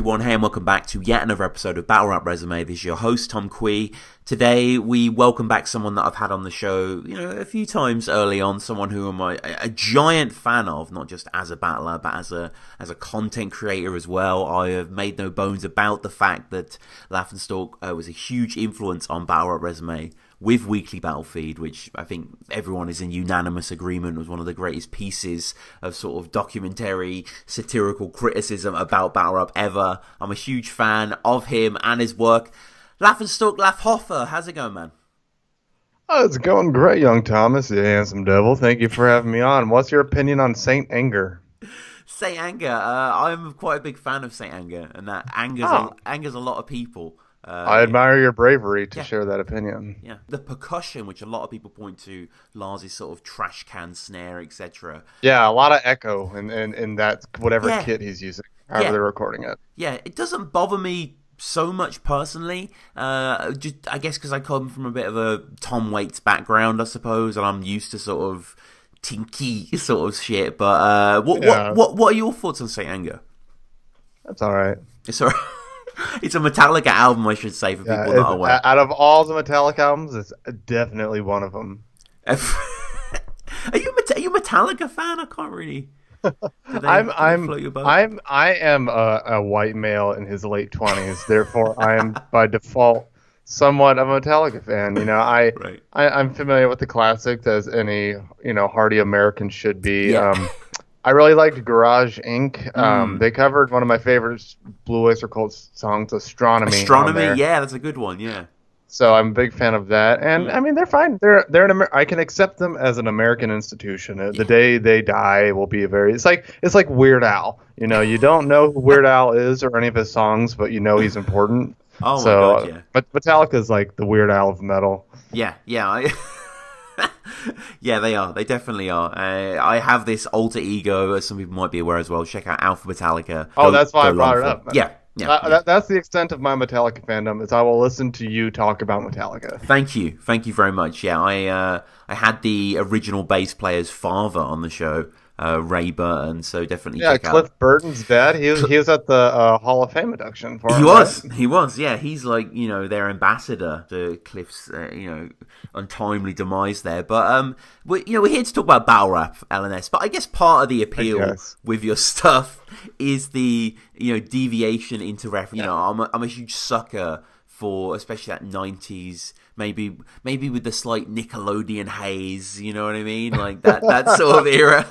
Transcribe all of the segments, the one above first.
everyone. Hey, and welcome back to yet another episode of Battle Rap Resume. This is your host, Tom Quee. Today, we welcome back someone that I've had on the show, a few times early on. Someone who I'm a giant fan of, not just as a battler, but as a content creator as well. I have made no bones about the fact that N Stalk was a huge influence on Battle Rap Resume with Weekly Battle Feed, which I think everyone is in unanimous agreement was one of the greatest pieces of sort of documentary, satirical criticism about battle rap ever. I'm a huge fan of him and his work. N Stalk, Hoffer, how's it going, man? Oh, it's going great, young Thomas, you handsome devil. Thank you for having me on. What's your opinion on Saint Anger? Saint Anger, I'm quite a big fan of Saint Anger, and that angers a lot of people. I admire your bravery to share that opinion. Yeah, the percussion, which a lot of people point to, Lars's sort of trash can snare, etc. Yeah, a lot of echo in that whatever kit he's using, however they're recording it. Yeah, it doesn't bother me so much personally. Just I guess because I come from a bit of a Tom Waits background, I suppose, and I'm used to sort of tinky sort of shit. But what are your thoughts on Saint Anger? That's all right. It's all right. It's a Metallica album, I should say, for people that are aware. Out of all the Metallica albums, it's definitely one of them. Are you a Metallica fan? I can't really. I am a white male in his late 20s, therefore I am by default somewhat of a Metallica fan. I'm familiar with the classics as any hardy American should be. Yeah. I really liked Garage Inc. They covered one of my favorite Blue Oyster Cult songs, Astronomy. Astronomy, yeah, that's a good one, yeah. So I'm a big fan of that, and I mean they're fine. They're I can accept them as an American institution. The day they die will be it's like Weird Al. You don't know who Weird Al is or any of his songs, but he's important. Oh my God, yeah. But Metallica is like the Weird Al of metal. Yeah. Yeah, they are. They definitely are. I have this alter ego, as some people might be aware as well. Check out Alpha Metallica. That's why I brought it up. Yeah. That's the extent of my Metallica fandom. Is I will listen to you talk about Metallica. Thank you very much. Yeah, I had the original bass player's father on the show, Ray Burton. So definitely check out. Cliff Burton's dad. He was at the Hall of Fame induction for him. He was. Yeah, he's like their ambassador to Cliff's untimely demise there. But we're here to talk about battle rap, LNS. But I guess part of the appeal with your stuff is the deviation into rap. I'm a huge sucker for especially that 90s, maybe with the slight Nickelodeon haze, you know what I mean? Like that sort of era.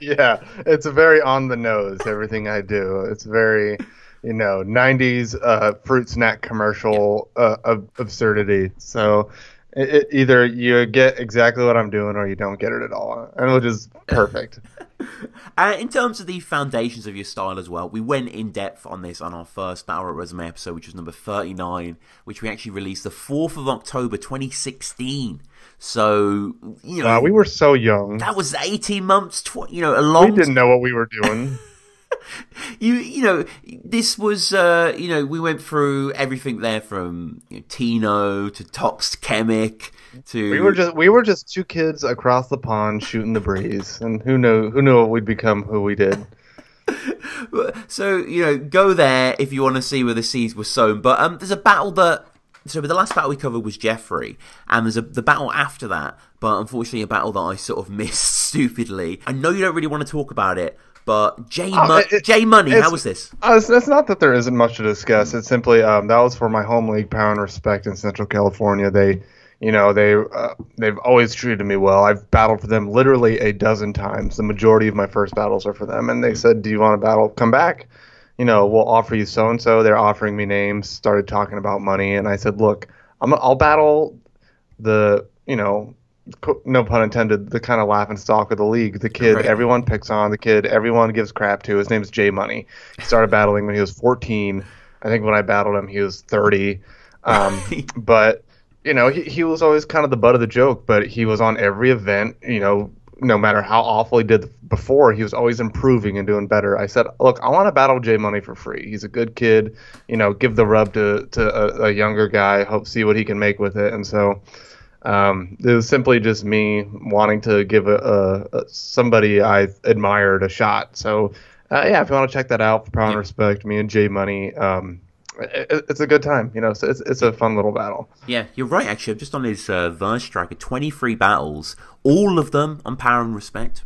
Yeah, it's very on the nose, everything I do. It's very, 90s fruit snack commercial absurdity. So either you get exactly what I'm doing or you don't get it at all, and which is perfect. In terms of the foundations of your style as well, we went in depth on this on our first Battle Rap Resume episode, which was number 39, which we actually released the 4th of October 2016. So, wow, we were so young. That was 18 months, a long... We didn't know what we were doing. This was, we went through everything there from Tino to Tox Chemic to... We were just two kids across the pond shooting the breeze, and who knew we'd become who we did. So, go there if you want to see where the seeds were sown. But there's a battle that... So the last battle we covered was Jeffrey, and there's the battle after that, but unfortunately a battle that I sort of missed stupidly. I know you don't really want to talk about it, but J Money, how was this? It's not that there isn't much to discuss. It's simply that was for my home league, Power and Respect in Central California. They've always treated me well. I've battled for them literally a dozen times. The majority of my first battles are for them, and they said, "Do you want to battle? Come back. We'll offer you so and so." They're offering me names. Started talking about money, and I said, "Look, I'll battle the no pun intended, the kind of laughing stock of the league. The kid everyone picks on, the kid everyone gives crap to. His name's J Money. He started battling when he was 14. I think when I battled him, he was 30. But he was always kind of the butt of the joke. But he was on every event. No matter how awful he did before, he was always improving and doing better. I said, look, I want to battle J Money for free. He's a good kid. Give the rub to a younger guy. See what he can make with it. And so it was simply just me wanting to give somebody I admired a shot. So Yeah, if you want to check that out for Power and Respect, me and J Money, it's a good time. So it's a fun little battle. Yeah, you're right. Actually, I'm just on his verse tracker. 23 battles, all of them on Power and Respect.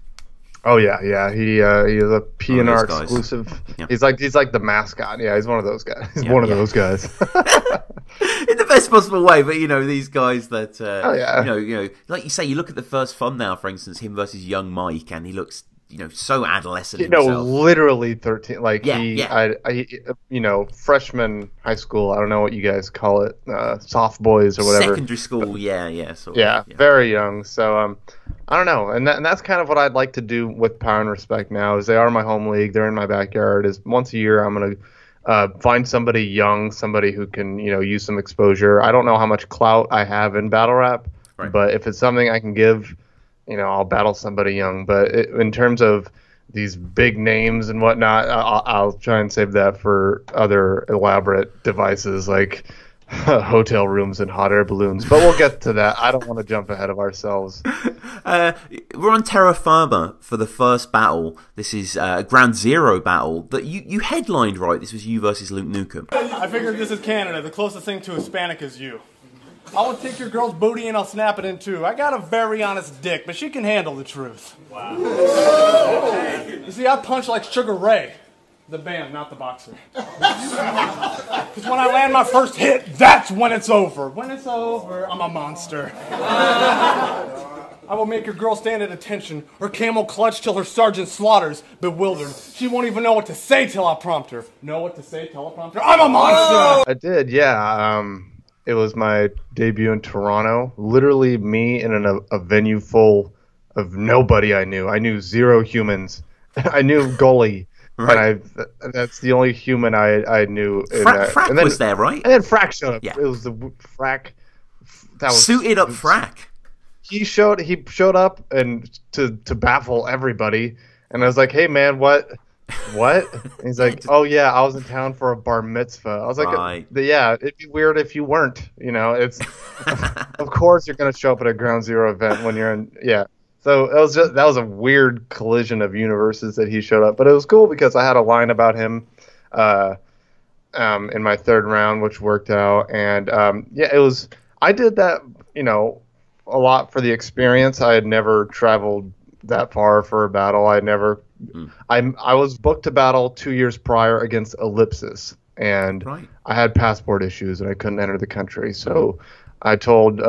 Oh yeah. He is a PNR exclusive. Yeah. He's like the mascot. Yeah, he's one of those guys. He's one of those guys. In the best possible way, but these guys that yeah. like you say, you look at the first thumbnail, for instance, him versus young Mike, and he looks so adolescent himself. Literally 13. Like I freshman high school. I don't know what you guys call it, soft boys or whatever. Secondary school, yeah, sort of. Very young. So I don't know, and that's kind of what I'd like to do with Power and Respect now. Is they are my home league. They're in my backyard. Is once a year I'm gonna find somebody young, somebody who can use some exposure. I don't know how much clout I have in battle rap, but if it's something I can give, I'll battle somebody young. But in terms of these big names and whatnot, I'll try and save that for other elaborate devices like hotel rooms and hot air balloons. But we'll get to that. I don't want to jump ahead of ourselves. We're on terra firma for the first battle. This is a Ground Zero battle that you headlined, right? This was you versus Luke Nukem. I figured this is Canada. The closest thing to Hispanic is you. I will take your girl's booty and I'll snap it in two. I got a very honest dick, but she can handle the truth. Wow. You see, I punch like Sugar Ray. The band, not the boxer. Because when I land my first hit, that's when it's over. When it's over, I'm a monster. I will make your girl stand at attention, or camel clutch till her sergeant slaughters, bewildered. She won't even know what to say till I prompt her. Know what to say, teleprompter? I'm a monster! I did, yeah. It was my debut in Toronto. Literally me in a venue full of nobody I knew. I knew zero humans. I knew Gully. Right. And that's the only human I knew. Frack and then, was there, right? And then Frack showed up. Yeah. It was the Frack. That was suited up Frack. He showed up and to baffle everybody. And I was like, "Hey man, what?" And he's like, "Oh yeah, I was in town for a bar mitzvah." I was like, "Yeah, it'd be weird if you weren't. It's of course you're gonna show up at a Ground Zero event when you're in So that was a weird collision of universes that he showed up, but it was cool because I had a line about him in my third round, which worked out, and it was. I did that, a lot for the experience. I had never traveled that far for a battle. I never. I was booked to battle 2 years prior against Ellipsis, and I had passport issues and I couldn't enter the country. So I told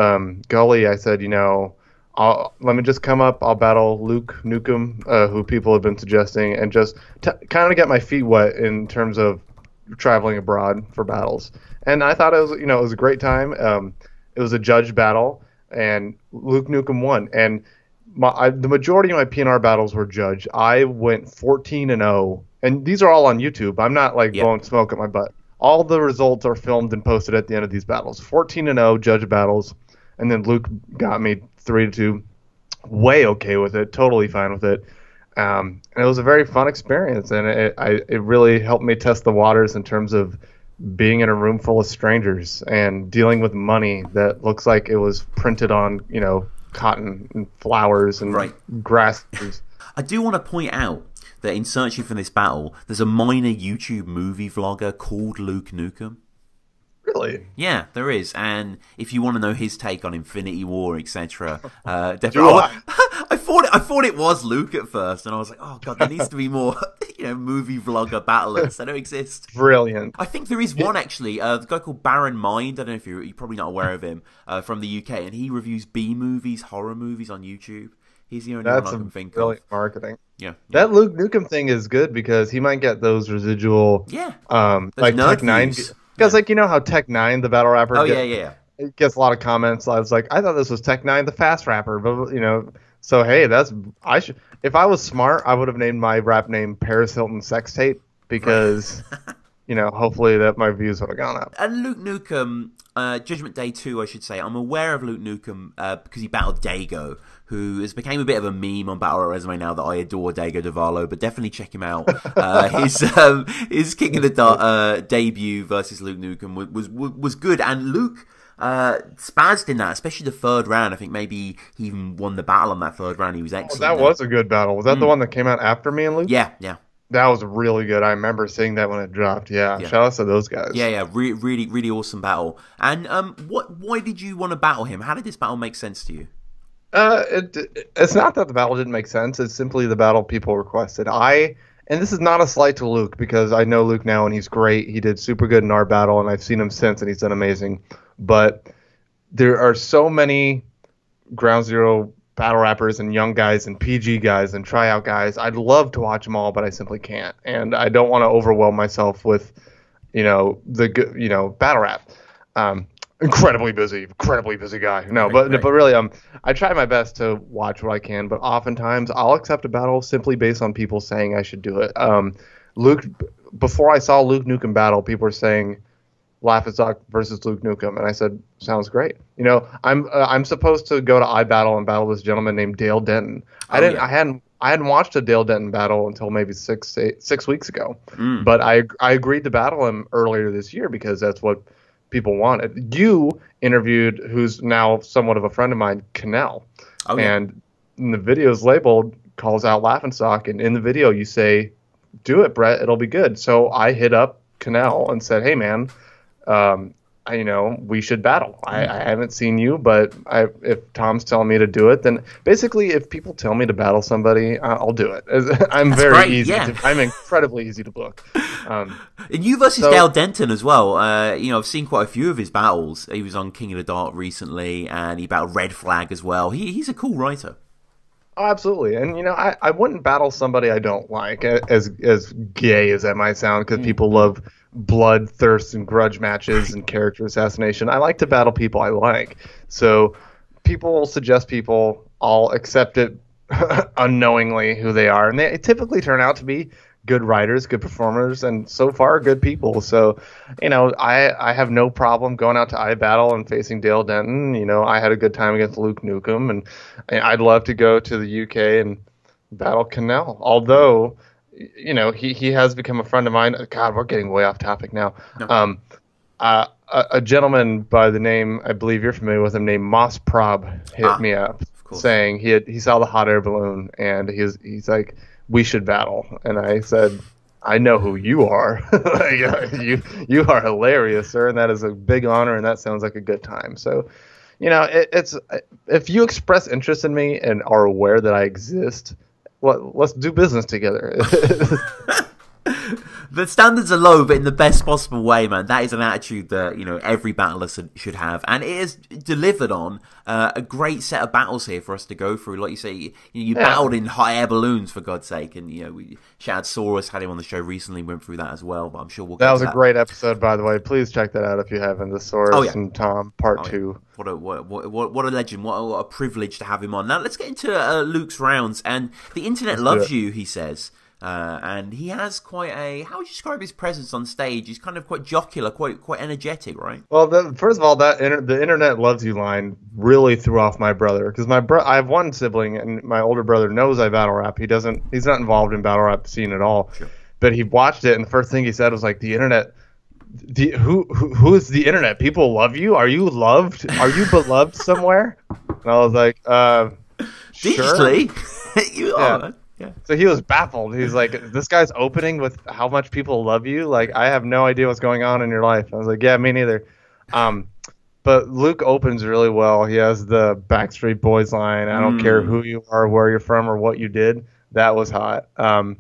Gully, I said, let me just come up. I'll battle Luke Nukem, who people have been suggesting, and just kind of get my feet wet in terms of traveling abroad for battles. And I thought it was a great time. It was a judge battle, and Luke Nukem won. And the majority of my PNR battles were judged. I went 14-0, and these are all on YouTube. I'm not blowing smoke at my butt. All the results are filmed and posted at the end of these battles. 14-0 judge battles, and then Luke got me 3-2. Way okay with it, totally fine with it. And it was a very fun experience, and it really helped me test the waters in terms of being in a room full of strangers and dealing with money that looks like it was printed on, cotton and flowers and grasses. I do want to point out that in searching for this battle, there's a minor YouTube movie vlogger called Luke Nukem. Really? Yeah, there is. And if you want to know his take on Infinity War, etc., definitely. I thought it was Luke at first, and I was like, oh god, there needs to be more, movie vlogger battlers. They don't exist. Brilliant. I think there is one actually. The guy called Baron Mind. I don't know if you're probably not aware of him, from the UK, and he reviews B movies, horror movies on YouTube. He's the only one I can think of. Brilliant marketing. Yeah. That Luke Nukem thing is good because he might get those residual. Yeah. Like Tech 9. Because, how Tech 9, the battle rapper, it gets a lot of comments. I was like, I thought this was Tech 9, the fast rapper. But, so, hey, if I was smart, I would have named my rap name Paris Hilton Sex Tape because, hopefully that my views would have gone up. And Luke Nukem, Judgment Day 2, I should say. I'm aware of Luke Nukem because he battled Dago, who has become a bit of a meme on Battle Resume now that I adore Dago Davalo, but definitely check him out. His King of the debut versus Luke Nukem was good, and Luke spazzed in that, especially the third round. I think maybe he even won the battle on that third round. He was excellent. That was a good battle. Was that the one that came out after me and Luke? Yeah. That was really good. I remember seeing that when it dropped. Yeah, Yeah. shout out to those guys. Yeah, really, really awesome battle. And why did you want to battle him? How did this battle make sense to you? It's not that the battle didn't make sense. It's simply the battle people requested. And this is not a slight to Luke because I know Luke now and he's great. He did super good in our battle and I've seen him since and he's done amazing. But there are so many Ground Zero battle rappers and young guys and PG guys and tryout guys. I'd love to watch them all, but I simply can't. And I don't want to overwhelm myself with, battle rap. Incredibly busy guy. No, but really, I try my best to watch what I can, but oftentimes I'll accept a battle simply based on people saying I should do it. Before I saw Luke Nukem battle, people were saying Laugh Stock versus Luke Nukem, and I said, sounds great. I'm supposed to go to iBattle and battle this gentleman named Dale Denton. I hadn't watched a Dale Denton battle until maybe 6 weeks ago, but I agreed to battle him earlier this year because that's what people wanted. You interviewed who's now somewhat of a friend of mine, Cannell, and in the video's labeled calls out Laughing Stock, and in the video you say, "Do it, Brett. It'll be good." So I hit up Cannell and said, "Hey, man, we should battle. I haven't seen you, but if Tom's telling me to do it, then basically if people tell me to battle somebody, I'll do it. I'm very easy. Yeah. I'm incredibly easy to book." And you versus Dale Denton as well. I've seen quite a few of his battles. He was on King of the Dart recently, and he battled Red Flag as well. He's a cool writer. Oh, absolutely. And, I wouldn't battle somebody I don't like, as gay as that might sound, because people love blood, thirst, and grudge matches and character assassination. I like to battle people I like. So people will suggest people. I'll accept it unknowingly who they are. And they typically turn out to be good writers, good performers, and so far good people. So, I have no problem going out to iBattle and facing Dale Denton. I had a good time against Luke Nukem, and I'd love to go to the UK and battle Cannell. Although, he has become a friend of mine. God, we're getting way off topic now. No. A gentleman by the name, I believe you're familiar with him, named Moss Prob hit me up saying he saw the hot air balloon and he's like, "We should battle." And I said, "I know who you are. You are hilarious, sir, and that is a big honor, and that sounds like a good time." So, it's if you express interest in me and are aware that I exist, let's do business together. The standards are low, but in the best possible way, man. That is an attitude that every battler should have, and it is delivered on a great set of battles here for us to go through. Like you say, you battled in hot air balloons, for God's sake, and we shouted Saurus, had him on the show recently, went through that as well. But I'm sure we'll. That was a great episode, by the way. Please check that out if you haven't. The Saurus and Tom Part 2. What a legend! What a privilege to have him on. Now let's get into Luke's rounds, and the internet loves you, he says. And he has quite how would you describe his presence on stage? He's kind of quite jocular, quite energetic, right? Well, first of all, the internet loves you line really threw off my brother, because I have one sibling, and my older brother knows I battle rap. He's not involved in battle rap scene at all, sure. But he watched it, and the first thing he said was like, "The internet, who is the internet? People love you. Are you loved? Are you beloved somewhere?" And I was like, digitally, sure. You are. Yeah. So he was baffled. He's like, "This guy's opening with how much people love you. Like, I have no idea what's going on in your life." I was like, "Yeah, me neither." But Luke opens really well. He has the Backstreet Boys line. "I don't care who you are, where you're from, or what you did." That was hot. And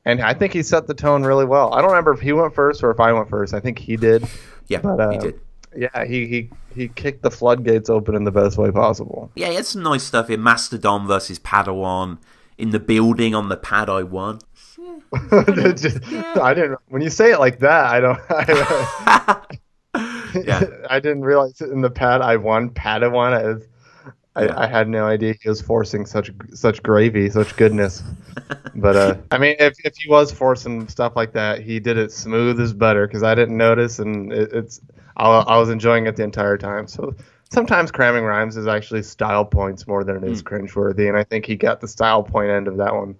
I think he set the tone really well. I don't remember if he went first or if I went first. I think he did. Yeah, but, he did. Yeah, he kicked the floodgates open in the best way possible. Yeah, he had some nice stuff here. Mastodon versus Padawan. In the building on the pad I won. I didn't. When you say it like that, I don't. I didn't realize in the pad I won. Padawan. I had no idea he was forcing such gravy, such goodness. But I mean, if he was forcing stuff like that, he did it smooth as butter, because I didn't notice, and I was enjoying it the entire time. So. Sometimes cramming rhymes is actually style points more than it is cringeworthy, and I think he got the style point end of that one.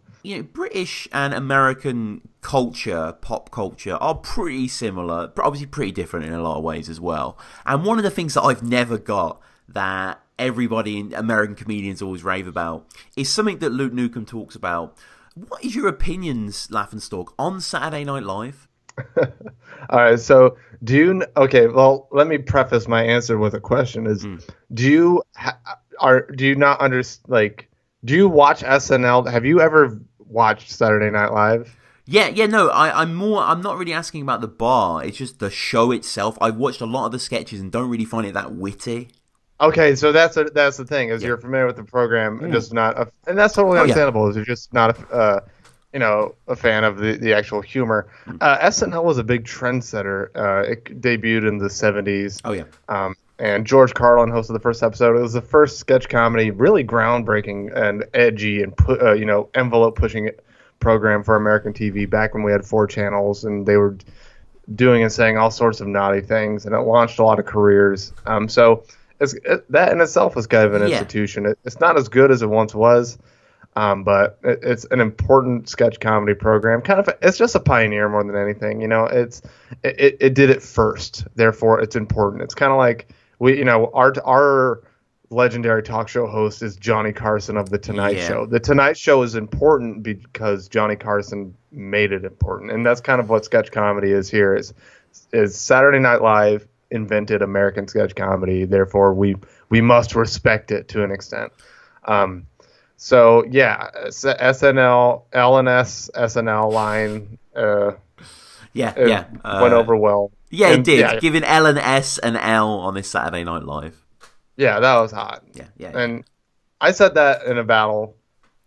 British and American culture, pop culture, are pretty similar, obviously pretty different in a lot of ways as well. And one of the things that I've never got that everybody in American comedians always rave about is something that Luke Nukem talks about what is your opinions, Laugh and Stalk, on Saturday Night Live? All right, so okay, well, let me preface my answer with a question is do you not do you watch SNL? Have you ever watched Saturday Night Live? Yeah, no, I'm not really asking about the bar. It's just the show itself. I've watched a lot of the sketches and don't really find it that witty. Okay, so that's the thing is you're familiar with the program, just not, and that's totally understandable. Is you're just not a fan of the actual humor. SNL was a big trendsetter. It debuted in the 70s. Oh yeah. And George Carlin hosted the first episode. It was the first sketch comedy, really groundbreaking and edgy and envelope pushing program for American TV back when we had 4 channels and they were doing and saying all sorts of naughty things, and it launched a lot of careers. So that in itself is kind of an institution. It's not as good as it once was. But it's an important sketch comedy program. It's just a pioneer more than anything. It did it first, therefore it's important. It's kind of like our legendary talk show host is Johnny Carson of the Tonight Show. The Tonight Show is important because Johnny Carson made it important, and that's kind of what sketch comedy is here. Is Saturday Night Live invented American sketch comedy? Therefore, we must respect it to an extent. So yeah, SNL, L&S, SNL line. Went over well. Yeah, it did. Yeah. Giving L and S and L on this Saturday Night Live. Yeah, that was hot. Yeah. And I said that in a battle,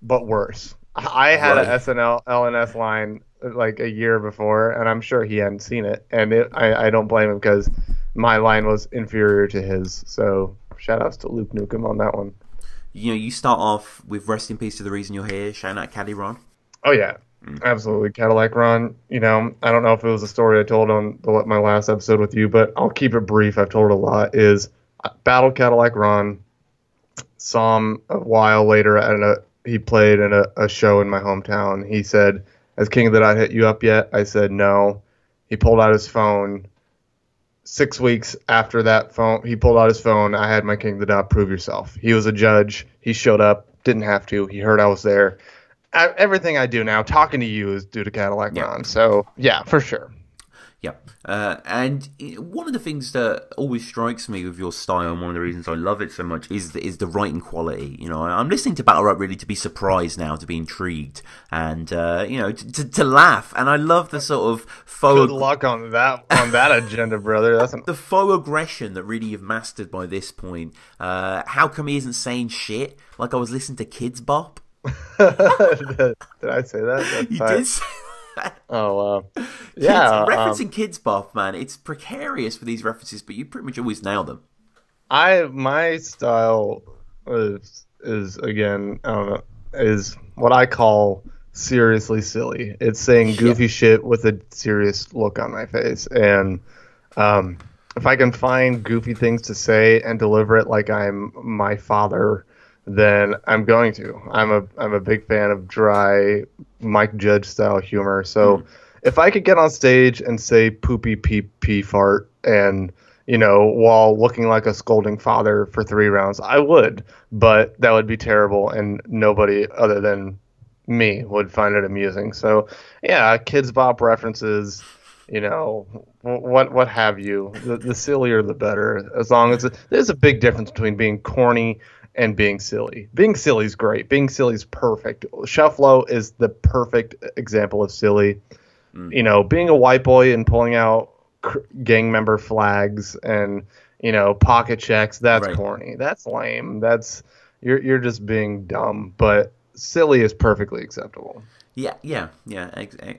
but worse. I had an SNL, L&S line like a year before, and I'm sure he hadn't seen it. And I don't blame him because my line was inferior to his. So shout outs to Luke Nukem on that one. You start off with rest in peace to the reason you're here. Shout out Caddy Ron. Oh yeah, absolutely, Cadillac Ron. I don't know if it was a story I told on my last episode with you, but I'll keep it brief. I've told it a lot. Is battled Cadillac Ron. Saw him a while later he played in a show in my hometown. He said, "Has King of the Dot hit you up yet?" I said no. He pulled out his phone. 6 weeks after that he pulled out his phone. I had my King of the Dot prove yourself. He was a judge. He showed up. Didn't have to. He heard I was there. Everything I do now, talking to you, is due to Cadillac Ron. So yeah, for sure. Yeah, and one of the things that always strikes me with your style, and one of the reasons I love it so much, is the writing quality. I'm listening to Battle Rap really to be surprised now, to be intrigued, and to laugh. And I love the sort of faux. Good luck on that agenda, brother. The faux aggression that really you've mastered by this point. How come he isn't saying shit like I was listening to Kids Bop? Did I say that? You did say that. Oh, wow. Yeah. Referencing Kids Bop, man, it's precarious for these references, but you pretty much always nail them. My style is again, I don't know, is what I call seriously silly. It's saying goofy shit with a serious look on my face. And if I can find goofy things to say and deliver it like I'm my father, then I'm going to. I'm a big fan of dry Mike Judge style humor. So if I could get on stage and say poopy pee pee fart and while looking like a scolding father for 3 rounds, I would. But that would be terrible, and nobody other than me would find it amusing. So yeah, Kids Bop references, what have you. The sillier the better. As long as there's a big difference between being corny and being silly. Being silly is great. Being silly is perfect. Shufflo is the perfect example of silly. Being a white boy and pulling out gang member flags and pocket checks, that's corny. That's lame. That's you're just being dumb. But silly is perfectly acceptable. Yeah,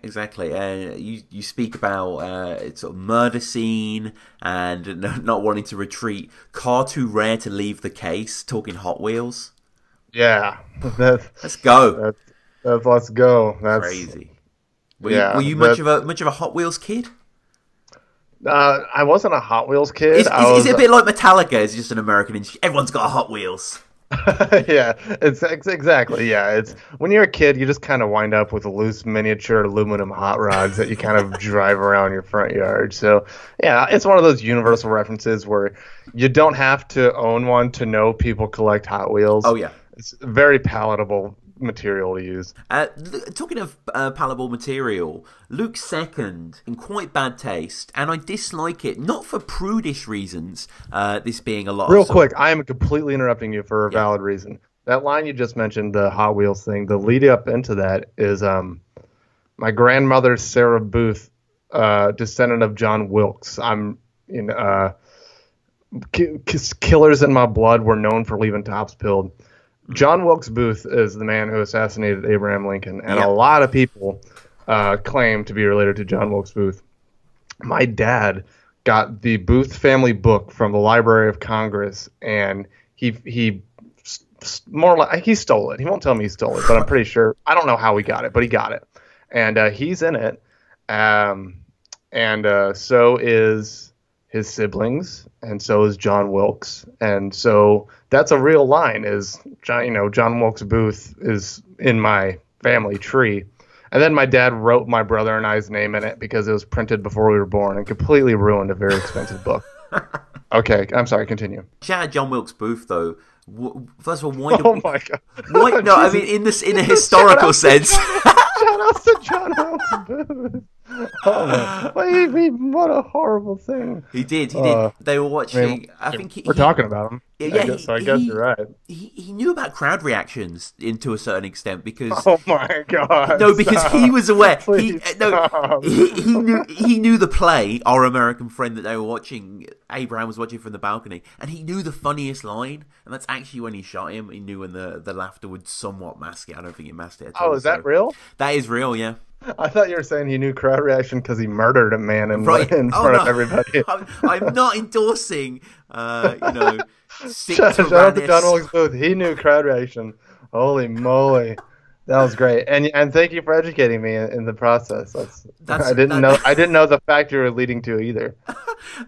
exactly. You speak about sort of murder scene and not wanting to retreat. Car too rare to leave the case. Talking Hot Wheels. Yeah, let's go. Let's go. That's crazy. Were you much of a Hot Wheels kid? I wasn't a Hot Wheels kid. Is it a bit like Metallica? It's just an American industry. Everyone's got a Hot Wheels. Yeah, it's exactly. Yeah, it's when you're a kid, you just kind of wind up with loose miniature aluminum hot rods that you kind of drive around your front yard. So yeah, it's one of those universal references where you don't have to own one to know people collect Hot Wheels. Oh yeah, it's very palatable material to use. Talking of palatable material, Luke's second in quite bad taste, and I dislike it not for prudish reasons. This being a lot. Real quick, I am completely interrupting you for a valid reason. That line you just mentioned, the Hot Wheels thing, the lead up into that is my grandmother Sarah Booth, descendant of John Wilkes. I'm in Killers in My Blood were known for leaving tops pilled. John Wilkes Booth is the man who assassinated Abraham Lincoln, and a lot of people claim to be related to John Wilkes Booth. My dad got the Booth family book from the Library of Congress, and he more like he stole it. He won't tell me he stole it, but I'm pretty sure. I don't know how he got it, but he got it, and he's in it. So is his siblings, and so is John Wilkes, and so that's a real line. Is John Wilkes Booth is in my family tree, and then my dad wrote my brother and I's name in it because it was printed before we were born and completely ruined a very expensive book. Okay, I'm sorry. Continue. Shout out John Wilkes Booth though. First of all, why? Oh my God! Why? No, I mean in a historical sense. Shout out to John Wilkes Booth. Oh man! What a horrible thing. He did. They were watching. I think we're talking about him. Yeah, I guess you're right. He knew about crowd reactions to a certain extent because. Oh my God! No, because he was aware. He knew the play. Our American Friend that they were watching. Abraham was watching from the balcony, and he knew the funniest line, and that's actually when he shot him. He knew when the laughter would somewhat mask it. I don't think it masked it at all. Oh, is that real? That is real. Yeah. I thought you were saying he knew crowd reaction because he murdered a man in front of everybody. I'm not endorsing, Shout out to John Wilkes Booth. He knew crowd reaction. Holy moly, that was great. And thank you for educating me in the process. I didn't know the fact you were leading to either.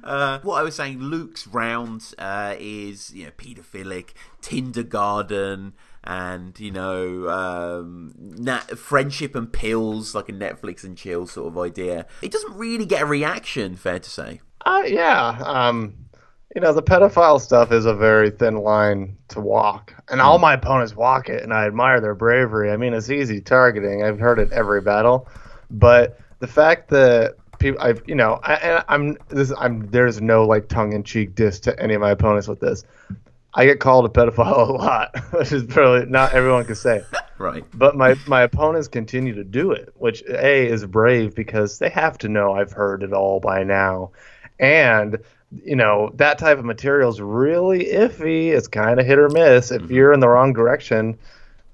What I was saying, Luke's round is paedophilic, kindergarten. And friendship and pills, like a Netflix and chill sort of idea. It doesn't really get a reaction, fair to say. The pedophile stuff is a very thin line to walk, and all my opponents walk it, and I admire their bravery. I mean, it's easy targeting. I've heard it every battle, but the fact that people, there's no like tongue-in-cheek diss to any of my opponents with this. I get called a pedophile a lot, which is probably not everyone can say. Right. But my opponents continue to do it, which is brave because they have to know I've heard it all by now. And, that type of material is really iffy. It's kind of hit or miss. If you're in the wrong direction,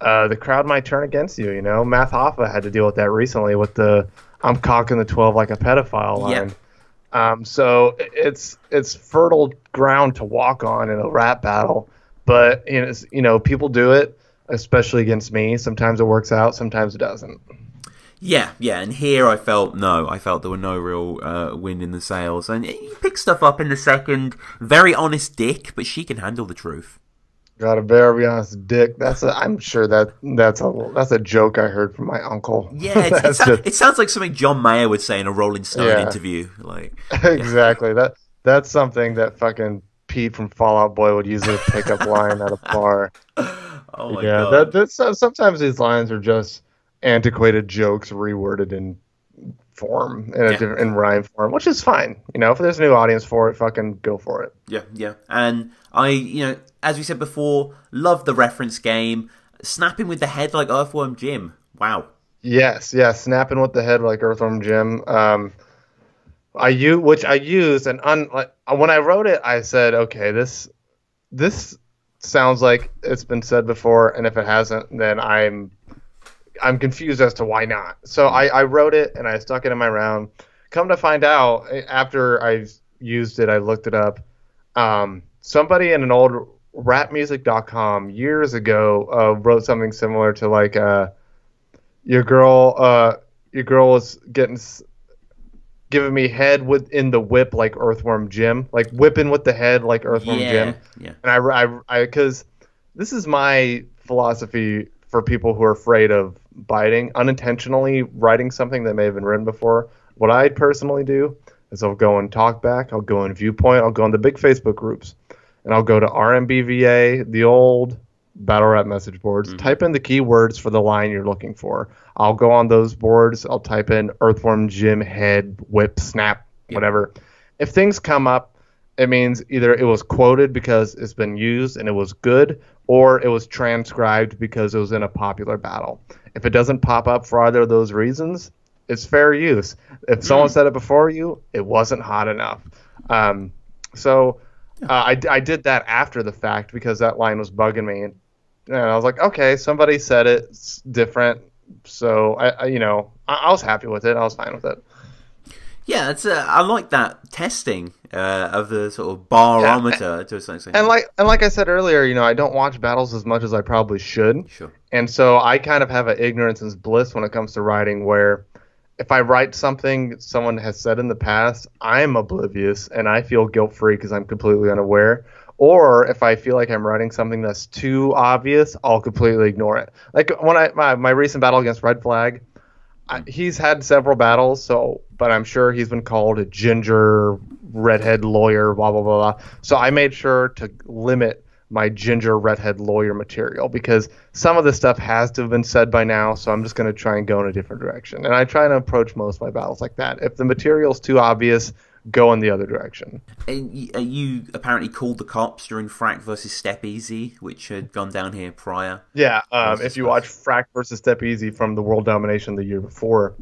the crowd might turn against you. Math Hoffa had to deal with that recently with the I'm cocking the 12 like a pedophile line. So it's fertile ground to walk on in a rap battle, but people do it, especially against me. Sometimes it works out, sometimes it doesn't. Yeah, and here I felt there were no real wind in the sails, and he picked stuff up in the second. Very honest dick, but she can handle the truth. Got a very honest dick. I'm sure that's a joke I heard from my uncle. Yeah, it sounds like something John Mayer would say in a Rolling Stone interview. Like exactly. That's something that fucking Pete from Fall Out Boy would use as a pickup line at a bar. Oh my God. Sometimes these lines are just antiquated jokes reworded in form in rhyme form, which is fine. If there's a new audience for it, fucking go for it. Yeah. And I, as we said before, love the reference game. Snapping with the head like Earthworm Jim. Wow. Yes, snapping with the head like Earthworm Jim. I used and when I wrote it, I said, okay, this sounds like it's been said before, and if it hasn't, then I'm confused as to why not. So I wrote it and I stuck it in my round. Come to find out, after I used it, I looked it up. Somebody in an old rapmusic.com years ago wrote something similar to like your girl was giving me head in the whip like Earthworm Jim, like whipping with the head like Earthworm Jim. Yeah. And I because this is my philosophy for people who are afraid of biting, unintentionally writing something that may have been written before. What I personally do is I'll go and talk back, I'll go in Viewpoint, I'll go in the big Facebook groups, and I'll go to RMBVA, the old battle rap message boards. Type in the keywords for the line you're looking for. I'll go on those boards. I'll type in earthworm, gym, head, whip, snap, whatever. If things come up, it means either it was quoted because it's been used and it was good, or it was transcribed because it was in a popular battle. If it doesn't pop up for either of those reasons, it's fair use. If someone said it before you, it wasn't hot enough. I did that after the fact because that line was bugging me. And I was like, okay, somebody said it's different. So, I was happy with it. I was fine with it. Yeah, I like that testing of the sort of barometer to a certain extent. And like I said earlier, I don't watch battles as much as I probably should. Sure. And so I kind of have an ignorance and bliss when it comes to writing, where if I write something someone has said in the past, I'm oblivious and I feel guilt-free because I'm completely unaware. Or if I feel like I'm writing something that's too obvious, I'll completely ignore it. Like when my recent battle against Red Flag, he's had several battles, but I'm sure he's been called a ginger redhead lawyer, blah, blah, blah, blah. So I made sure to limit my ginger redhead lawyer material because some of this stuff has to have been said by now, so I'm just going to try and go in a different direction. And I try to approach most of my battles like that. If the material's too obvious, go in the other direction. And you apparently called the cops during Frack versus Step Easy, which had gone down here prior. Yeah, if you watch Frack versus Step Easy from the World Domination the year before,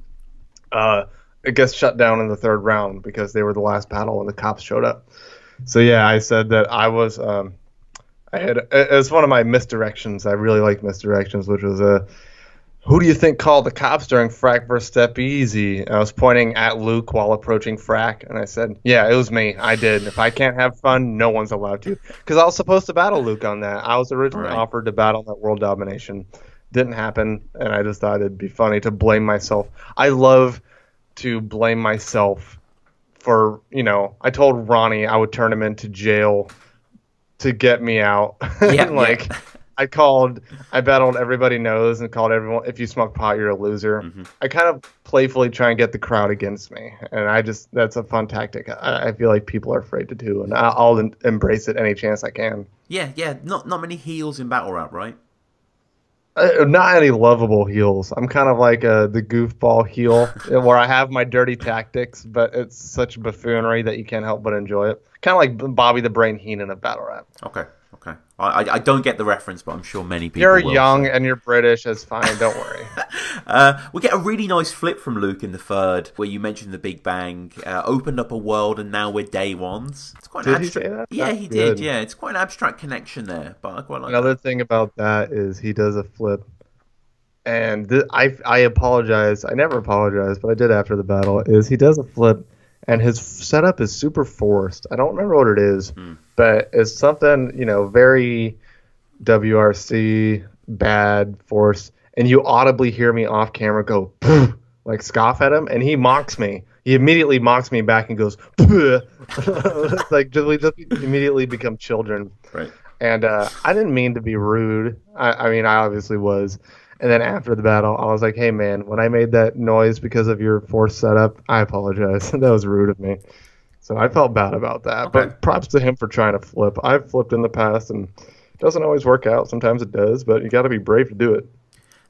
it gets shut down in the third round because they were the last battle and the cops showed up. So yeah, I said that I was, it was one of my misdirections. I really liked misdirections, which was who do you think called the cops during Frack vs. Step Easy? And I was pointing at Luke while approaching Frack, and I said, yeah, it was me. I did. If I can't have fun, no one's allowed to. Because I was supposed to battle Luke on that. I was originally offered to battle that World Domination. Didn't happen, and I just thought it'd be funny to blame myself. I love to blame myself for, I told Ronnie I would turn him into jail to get me out. Yeah, I battled Everybody Knows and called everyone, if you smoke pot, you're a loser. I kind of playfully try and get the crowd against me. And that's a fun tactic. I feel like people are afraid to do, and I'll embrace it any chance I can. Yeah. Not many heels in battle rap, right? Not any lovable heels. I'm kind of like the goofball heel where I have my dirty tactics, but it's such buffoonery that you can't help but enjoy it. Kind of like Bobby the Brain Heenan of battle rap. Okay. I don't get the reference, but I'm sure many people You're will. young and you're British. It's fine. Don't worry. We get a really nice flip from Luke in the third, where you mentioned the Big Bang, opened up a world, and now we're day ones. It's quite Did he say that? Yeah, he did. Yeah, it's quite an abstract connection there, but I quite like Another thing about that is he does a flip, and I apologize. I never apologize, but I did after the battle. Is he does a flip, and his setup is super forced. I don't remember what it is, but it's something, very WRC, bad, force. And you audibly hear me off camera go, like scoff at him, and he mocks me. He immediately mocks me back and goes, it's like we just immediately become children. Right. And I didn't mean to be rude. I mean, I obviously was. And then after the battle, I was like, hey, man, when I made that noise because of your force setup, I apologize. That was rude of me. So I felt bad about that. Okay. But props to him for trying to flip. I've flipped in the past, and it doesn't always work out. Sometimes it does, but you got to be brave to do it.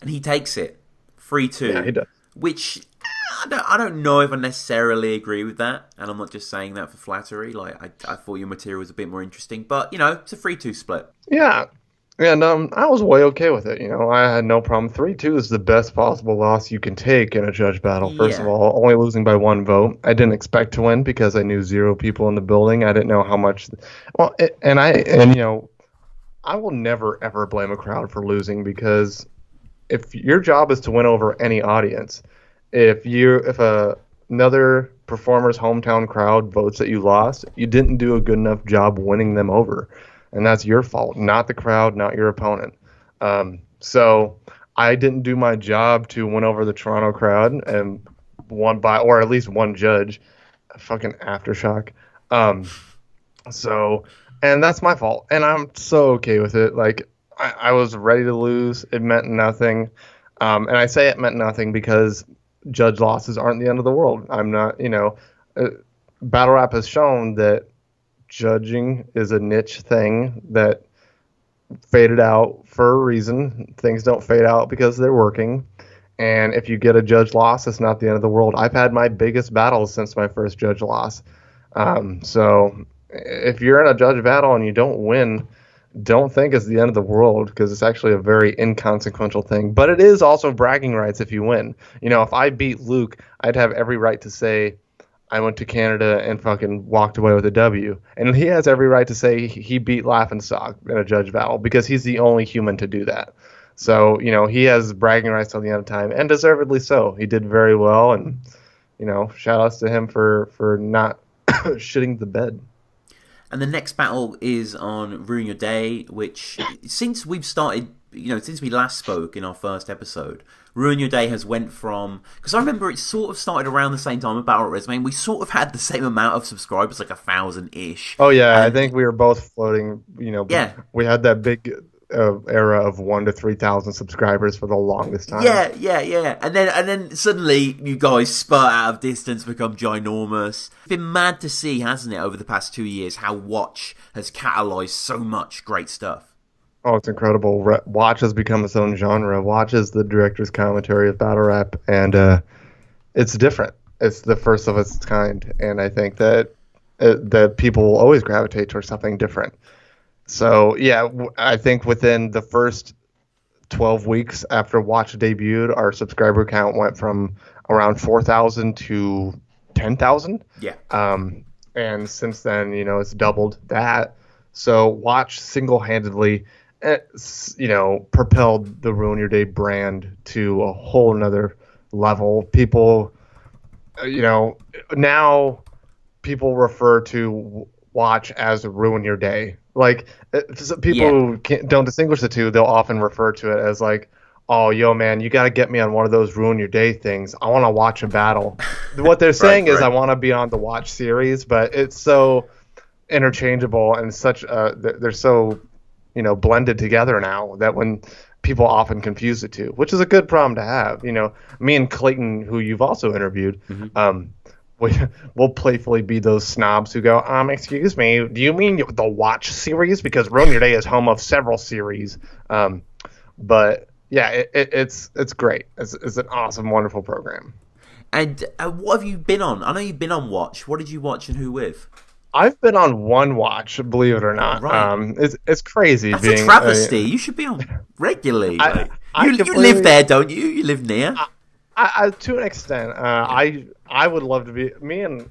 And he takes it 3-2. Yeah, he does. Which I don't know if I necessarily agree with that, and I'm not just saying that for flattery. Like I thought your material was a bit more interesting, but it's a 3-2 split. Yeah. And I was way okay with it. I had no problem. 3-2 is the best possible loss you can take in a judge battle. First of all, only losing by 1 vote. I didn't expect to win because I knew 0 people in the building. I didn't know how much. Well, I will never ever blame a crowd for losing, because if your job is to win over any audience, if another performer's hometown crowd votes that you lost, you didn't do a good enough job winning them over. And that's your fault, not the crowd, not your opponent. So I didn't do my job to win over the Toronto crowd and won by, or at least one judge. Fucking aftershock. And that's my fault. And I'm so okay with it. Like, I was ready to lose. It meant nothing. And I say it meant nothing because judge losses aren't the end of the world. I'm not, battle rap has shown that judging is a niche thing that faded out for a reason. Things don't fade out because they're working. And if you get a judge loss, it's not the end of the world. I've had my biggest battles since my first judge loss. So if you're in a judge battle and you don't win, don't think it's the end of the world, because it's actually a very inconsequential thing. But it is also bragging rights if you win. You know, if I beat Luke, I'd have every right to say I went to Canada and fucking walked away with a W. And he has every right to say he beat Laughingstock in a judge battle, because he's the only human to do that. So, you know, he has bragging rights till the end of time, and deservedly so. He did very well, and, you know, shout outs to him for not shitting the bed. And the next battle is on Ruin Your Day, which, since we've started, you know, since we last spoke in our first episode, Ruin Your Day has went from, because I remember it sort of started around the same time with Battle Resume, and we sort of had the same amount of subscribers, like 1,000-ish. Oh yeah, I think we were both floating, you know, yeah. We had that big era of 1,000 to 3,000 subscribers for the longest time. Yeah. And then suddenly you guys spurt out of distance, become ginormous. It's been mad to see, hasn't it, over the past 2 years, how Watch has catalyzed so much great stuff. Oh, it's incredible. Watch has become its own genre. Watch is the director's commentary of battle rap, and it's different. It's the first of its kind, and I think that people will always gravitate towards something different. So, yeah, I think within the first 12 weeks after Watch debuted, our subscriber count went from around 4,000 to 10,000. Yeah. And since then, you know, it's doubled that. So Watch single-handedly, you know, propelled the Ruin Your Day brand to a whole nother level. People, you know, now people refer to Watch as Ruin Your Day. Like, people who don't distinguish the two, they'll often refer to it as like, oh, yo, man, you got to get me on one of those Ruin Your Day things. I want to watch a battle. What they're saying is I want to be on the Watch series, but it's so interchangeable and such they're so, you know, blended together now that when people often confuse the two, which is a good problem to have. You know, me and Clayton, who you've also interviewed, we'll playfully be those snobs who go, excuse me, do you mean the Watch series? Because Ruin Your Day is home of several series. But yeah, it's great. It's an awesome, wonderful program. And what have you been on? I know you've been on Watch. What did you watch and who with? I've been on one Watch, believe it or not. Right. It's crazy. That's a travesty. You should be on regularly. You live there, don't you? You live near. I to an extent. I would love to be. Me and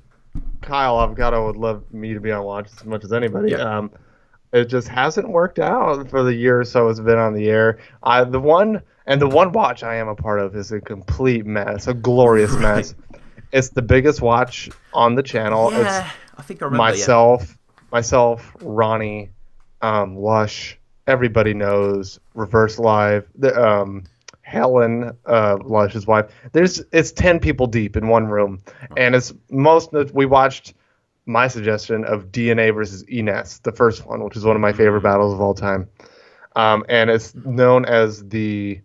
Kyle Avocado would love me to be on Watch as much as anybody. Yeah. It just hasn't worked out for the year or so it's been on the air. The one Watch I am a part of is a complete mess, a glorious mess. It's the biggest Watch on the channel. Yeah, I think I remember. Myself, Ronnie, Lush, everybody knows, Reverse Live, Helen, Lush's wife. It's 10 people deep in one room, and we watched my suggestion of DNA versus Enes, the first one, which is one of my favorite battles of all time, and it's known as the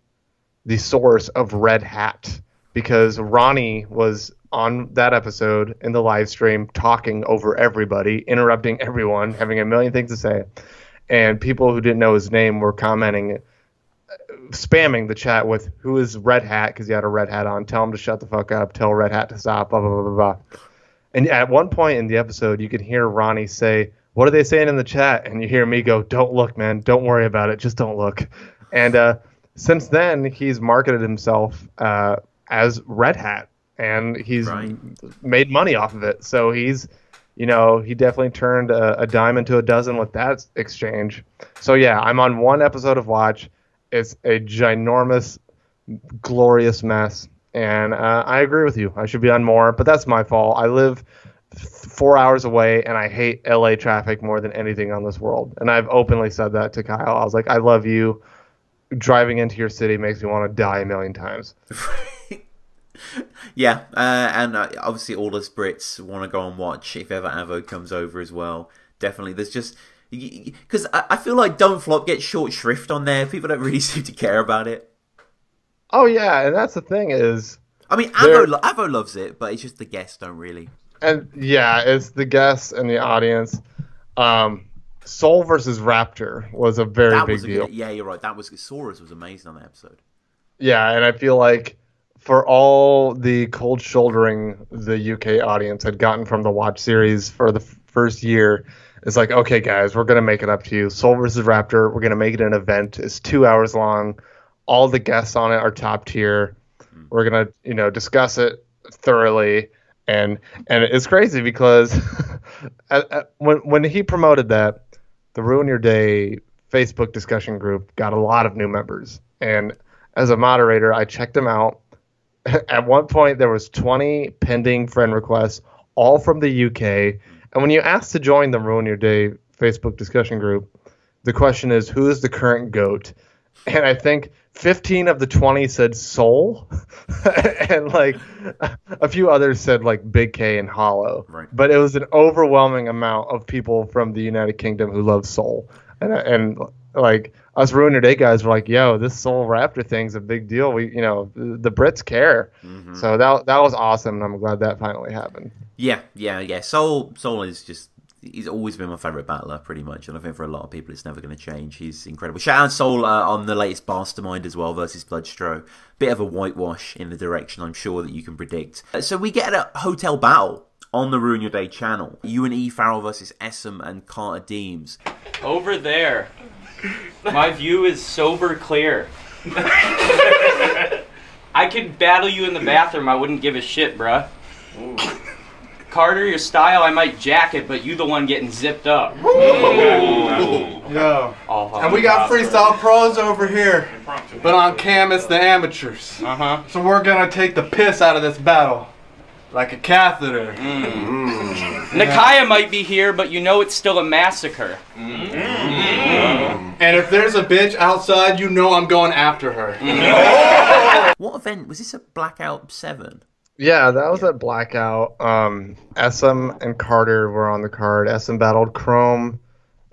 source of Red Hat, because Ronnie was on that episode in the live stream talking over everybody, interrupting everyone, having a million things to say, and people who didn't know his name were commenting, spamming the chat with, who is Red Hat, because he had a red hat on, tell him to shut the fuck up, tell Red Hat to stop, blah, blah, blah, blah, blah. And at one point in the episode, you can hear Ronnie say, what are they saying in the chat? And you hear me go, don't look, man, don't worry about it, just don't look. And since then, he's marketed himself as Red Hat, and he's made money off of it. So he's, you know, he definitely turned a dime into a dozen with that exchange. So yeah, I'm on one episode of Watch. It's a ginormous, glorious mess. And I agree with you. I should be on more, but that's my fault. I live 4 hours away, and I hate LA traffic more than anything on this world. And I've openly said that to Kyle. I was like, I love you. Driving into your city makes me want to die a million times. Yeah, and obviously all us Brits want to go and watch if ever Avo comes over as well. Definitely, there's just... Because I feel like Don't Flop gets short shrift on there. People don't really seem to care about it. Oh, yeah, and that's the thing is... I mean, Avo loves it, but it's just the guests don't really. And, yeah, it's the guests and the audience. Soul versus Raptor was a very big deal. Yeah, you're right. That was Saurus was amazing on that episode. Yeah, and I feel like for all the cold shouldering the UK audience had gotten from the Watch series for the first year, it's like, okay, guys, we're gonna make it up to you. Soul versus Raptor, we're gonna make it an event. It's 2 hours long. All the guests on it are top tier. We're gonna, discuss it thoroughly, and it's crazy because when he promoted that, the Ruin Your Day Facebook discussion group got a lot of new members, and as a moderator, I checked them out. At one point, there was 20 pending friend requests, all from the UK. And when you ask to join the Ruin Your Day Facebook discussion group, the question is, who is the current GOAT? And I think 15 of the 20 said Soul, and like a few others said like Big K and Hollow. Right. But it was an overwhelming amount of people from the United Kingdom who love Soul, and like us Ruin Your Day guys were like, "Yo, this Soul Raptor thing's a big deal. The Brits care." Mm-hmm. So that was awesome, and I'm glad that finally happened. Yeah. Soul is just. He's always been my favourite battler, pretty much, and I think for a lot of people it's never going to change. He's incredible. Shout out Soul on the latest Mastermind as well versus Bloodstro. Bit of a whitewash in the direction I'm sure that you can predict. So we get a hotel battle on the Ruin Your Day channel. You and E. Farrell versus Esem and Carter Deems. Over there. My view is sober clear. I could battle you in the bathroom, I wouldn't give a shit, bruh. Ooh. Carter, your style, I might jack it, but you the one getting zipped up. Yo. And we got freestyle pros over here. But on cam, it's the amateurs. Uh-huh. So we're gonna take the piss out of this battle. Like a catheter. Nakaya might be here, but you know it's still a massacre. And if there's a bitch outside, you know I'm going after her. What event? Was this a Blackout 7? Yeah, that was at Blackout. Esem and Carter were on the card. Esem battled Chrome.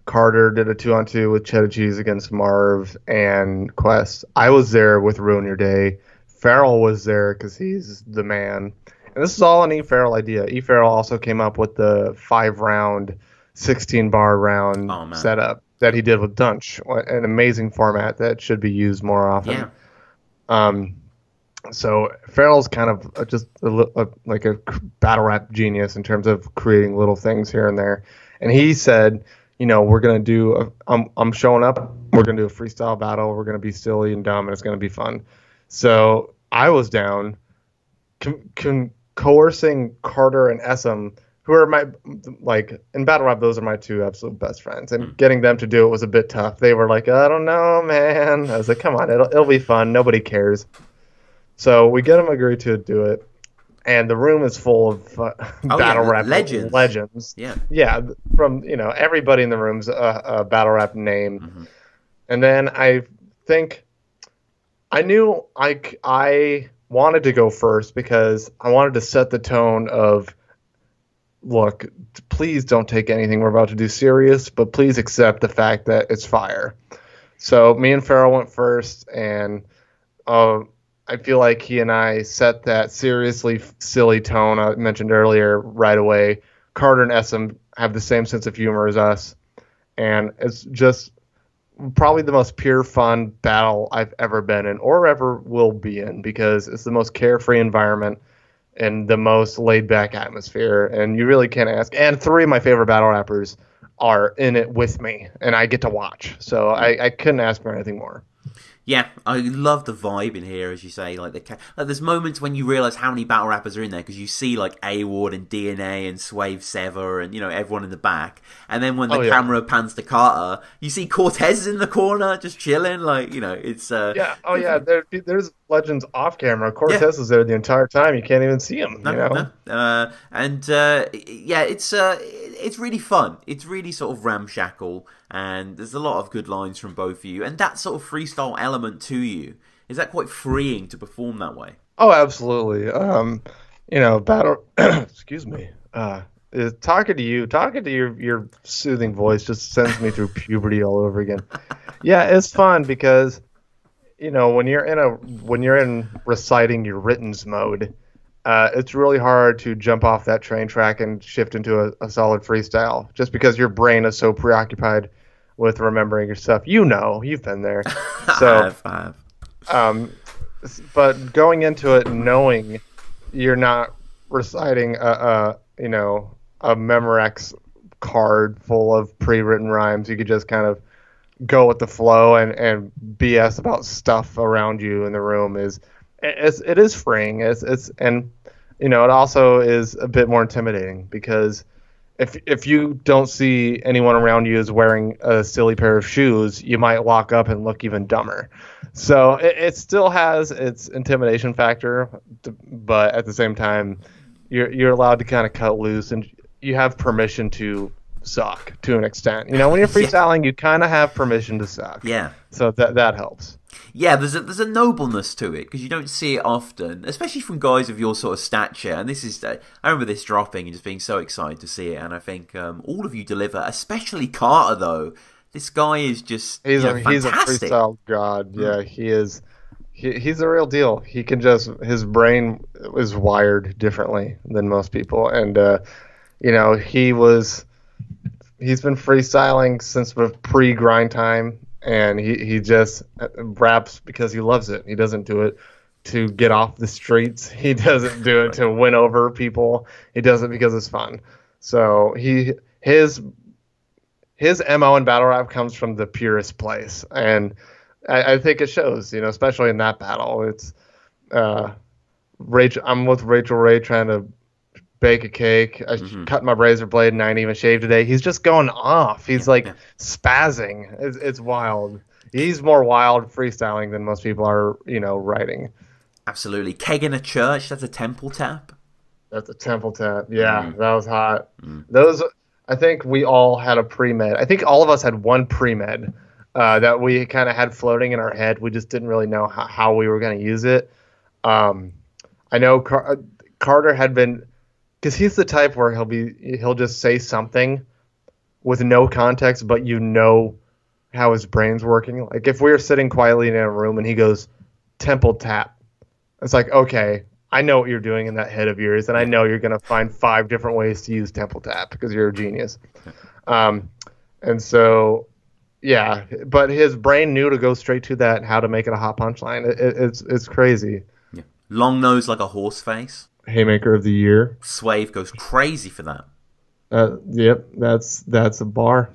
Carter did a 2-on-2 with Cheddar Cheese against Marv and Quest. I was there with Ruin Your Day. Farrell was there because he's the man. And this is all an E. Farrell idea. E. Farrell also came up with the 5-round, 16-bar round setup that he did with Dunch. An amazing format that should be used more often. Yeah. So Farrell's kind of just like a battle rap genius in terms of creating little things here and there. And he said, we're going to do I'm showing up. We're going to do a freestyle battle. We're going to be silly and dumb, and it's going to be fun. So I was down coercing Carter and Esem, who are in battle rap, those are my two absolute best friends. And getting them to do it was a bit tough. They were like, I don't know, man. I was like, come on, it'll be fun. Nobody cares. So we get them agreed to do it, and the room is full of battle rap legends. Yeah, from everybody in the room's a battle rap name. Mm-hmm. And then I think I knew I wanted to go first because I wanted to set the tone of, look, please don't take anything we're about to do serious, but please accept the fact that it's fire. So me and Farrell went first, and I feel like he and I set that seriously silly tone I mentioned earlier right away. Carter and Esem have the same sense of humor as us, and it's just probably the most pure fun battle I've ever been in or ever will be in, because it's the most carefree environment and the most laid-back atmosphere, and you really can't ask. And 3 of my favorite battle rappers are in it with me, and I get to watch, so I couldn't ask for anything more. Yeah, I love the vibe in here, as you say. Like there's moments when you realise how many battle rappers are in there, because you see like A-Ward and DNA and Swave Sever and everyone in the back, and then when the camera pans to Carter, you see Cortez in the corner just chilling. It's there's legends off camera. Cortez is there the entire time. You can't even see him. It's really fun. It's really sort of ramshackle. And there's a lot of good lines from both of you. And that sort of freestyle element to you, is that quite freeing to perform that way? Oh, absolutely. Battle... excuse me. Talking to your soothing voice just sends me through puberty all over again. Yeah, it's fun because, when you're in reciting your writtens mode, it's really hard to jump off that train track and shift into a solid freestyle just because your brain is so preoccupied with remembering your stuff. You've been there. So, I have. but going into it knowing you're not reciting a Memorex card full of pre-written rhymes, you could just kind of go with the flow and BS about stuff around you in the room it is freeing. It also is a bit more intimidating because if you don't see anyone around you is wearing a silly pair of shoes, you might lock up and look even dumber. So it still has its intimidation factor, but at the same time, you're allowed to kind of cut loose and you have permission to suck to an extent. When you're freestyling, you kind of have permission to suck. Yeah. So that helps. Yeah, there's a nobleness to it because you don't see it often, especially from guys of your sort of stature. And this is, I remember this dropping and just being so excited to see it. And I think all of you deliver, especially Carter though. This guy is just he's a fantastic. freestyle god. Yeah, he is. He's a real deal. He can his brain is wired differently than most people, and he's been freestyling since pre-grind time. And he just raps because he loves it. He doesn't do it to get off the streets. He doesn't do it to win over people. He does it because it's fun. So his MO in battle rap comes from the purest place. And I think it shows, especially in that battle. It's Rachel. I'm with Rachel Ray trying to bake a cake. I cut my razor blade and I ain't even shaved today. He's just going off. He's spazzing. It's wild. He's more wild freestyling than most people are, writing. Absolutely. Keg in a church, that's a temple tap. That's a temple tap. Yeah, that was hot. Those, I think we all had a pre-med. I think all of us had one pre-med that we kind of had floating in our head. We just didn't really know how we were going to use it. I know Carter had been... Because he's the type where he'll just say something with no context, but how his brain's working. Like if we were sitting quietly in a room and he goes, temple tap. It's like, okay, I know what you're doing in that head of yours, and I know you're going to find 5 different ways to use temple tap because you're a genius. And so, yeah, but his brain knew to go straight to that, how to make it a hot punchline. It's crazy. Yeah. Long nose like a horse face. Haymaker of the year. Swave goes crazy for that. Yep, that's a bar.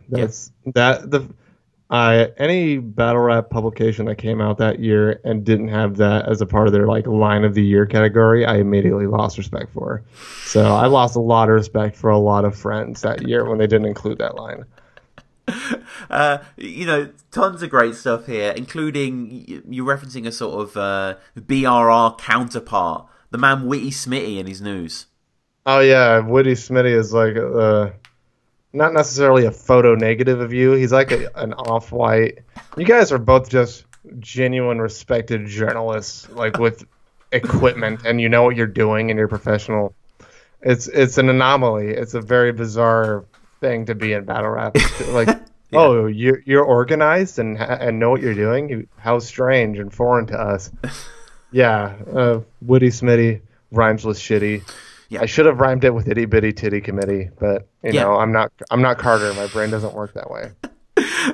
Any battle rap publication that came out that year and didn't have that as a part of their line of the year category, I immediately lost respect for. So I lost a lot of respect for a lot of friends that year when they didn't include that line. Tons of great stuff here, including you're referencing a sort of BRR counterpart. The man Witty Smitty in his news. Oh, yeah. Witty Smitty is not necessarily a photo negative of you. He's like an off-white. You guys are both just genuine, respected journalists, with equipment, and you know what you're doing and you're professional. It's an anomaly. It's a very bizarre thing to be in battle rap. Yeah. Oh, you're organized and know what you're doing? How strange and foreign to us. Yeah, Woody Smitty rhymes with shitty. Yeah. I should have rhymed it with itty bitty titty committee, but I'm not Carter. My brain doesn't work that way.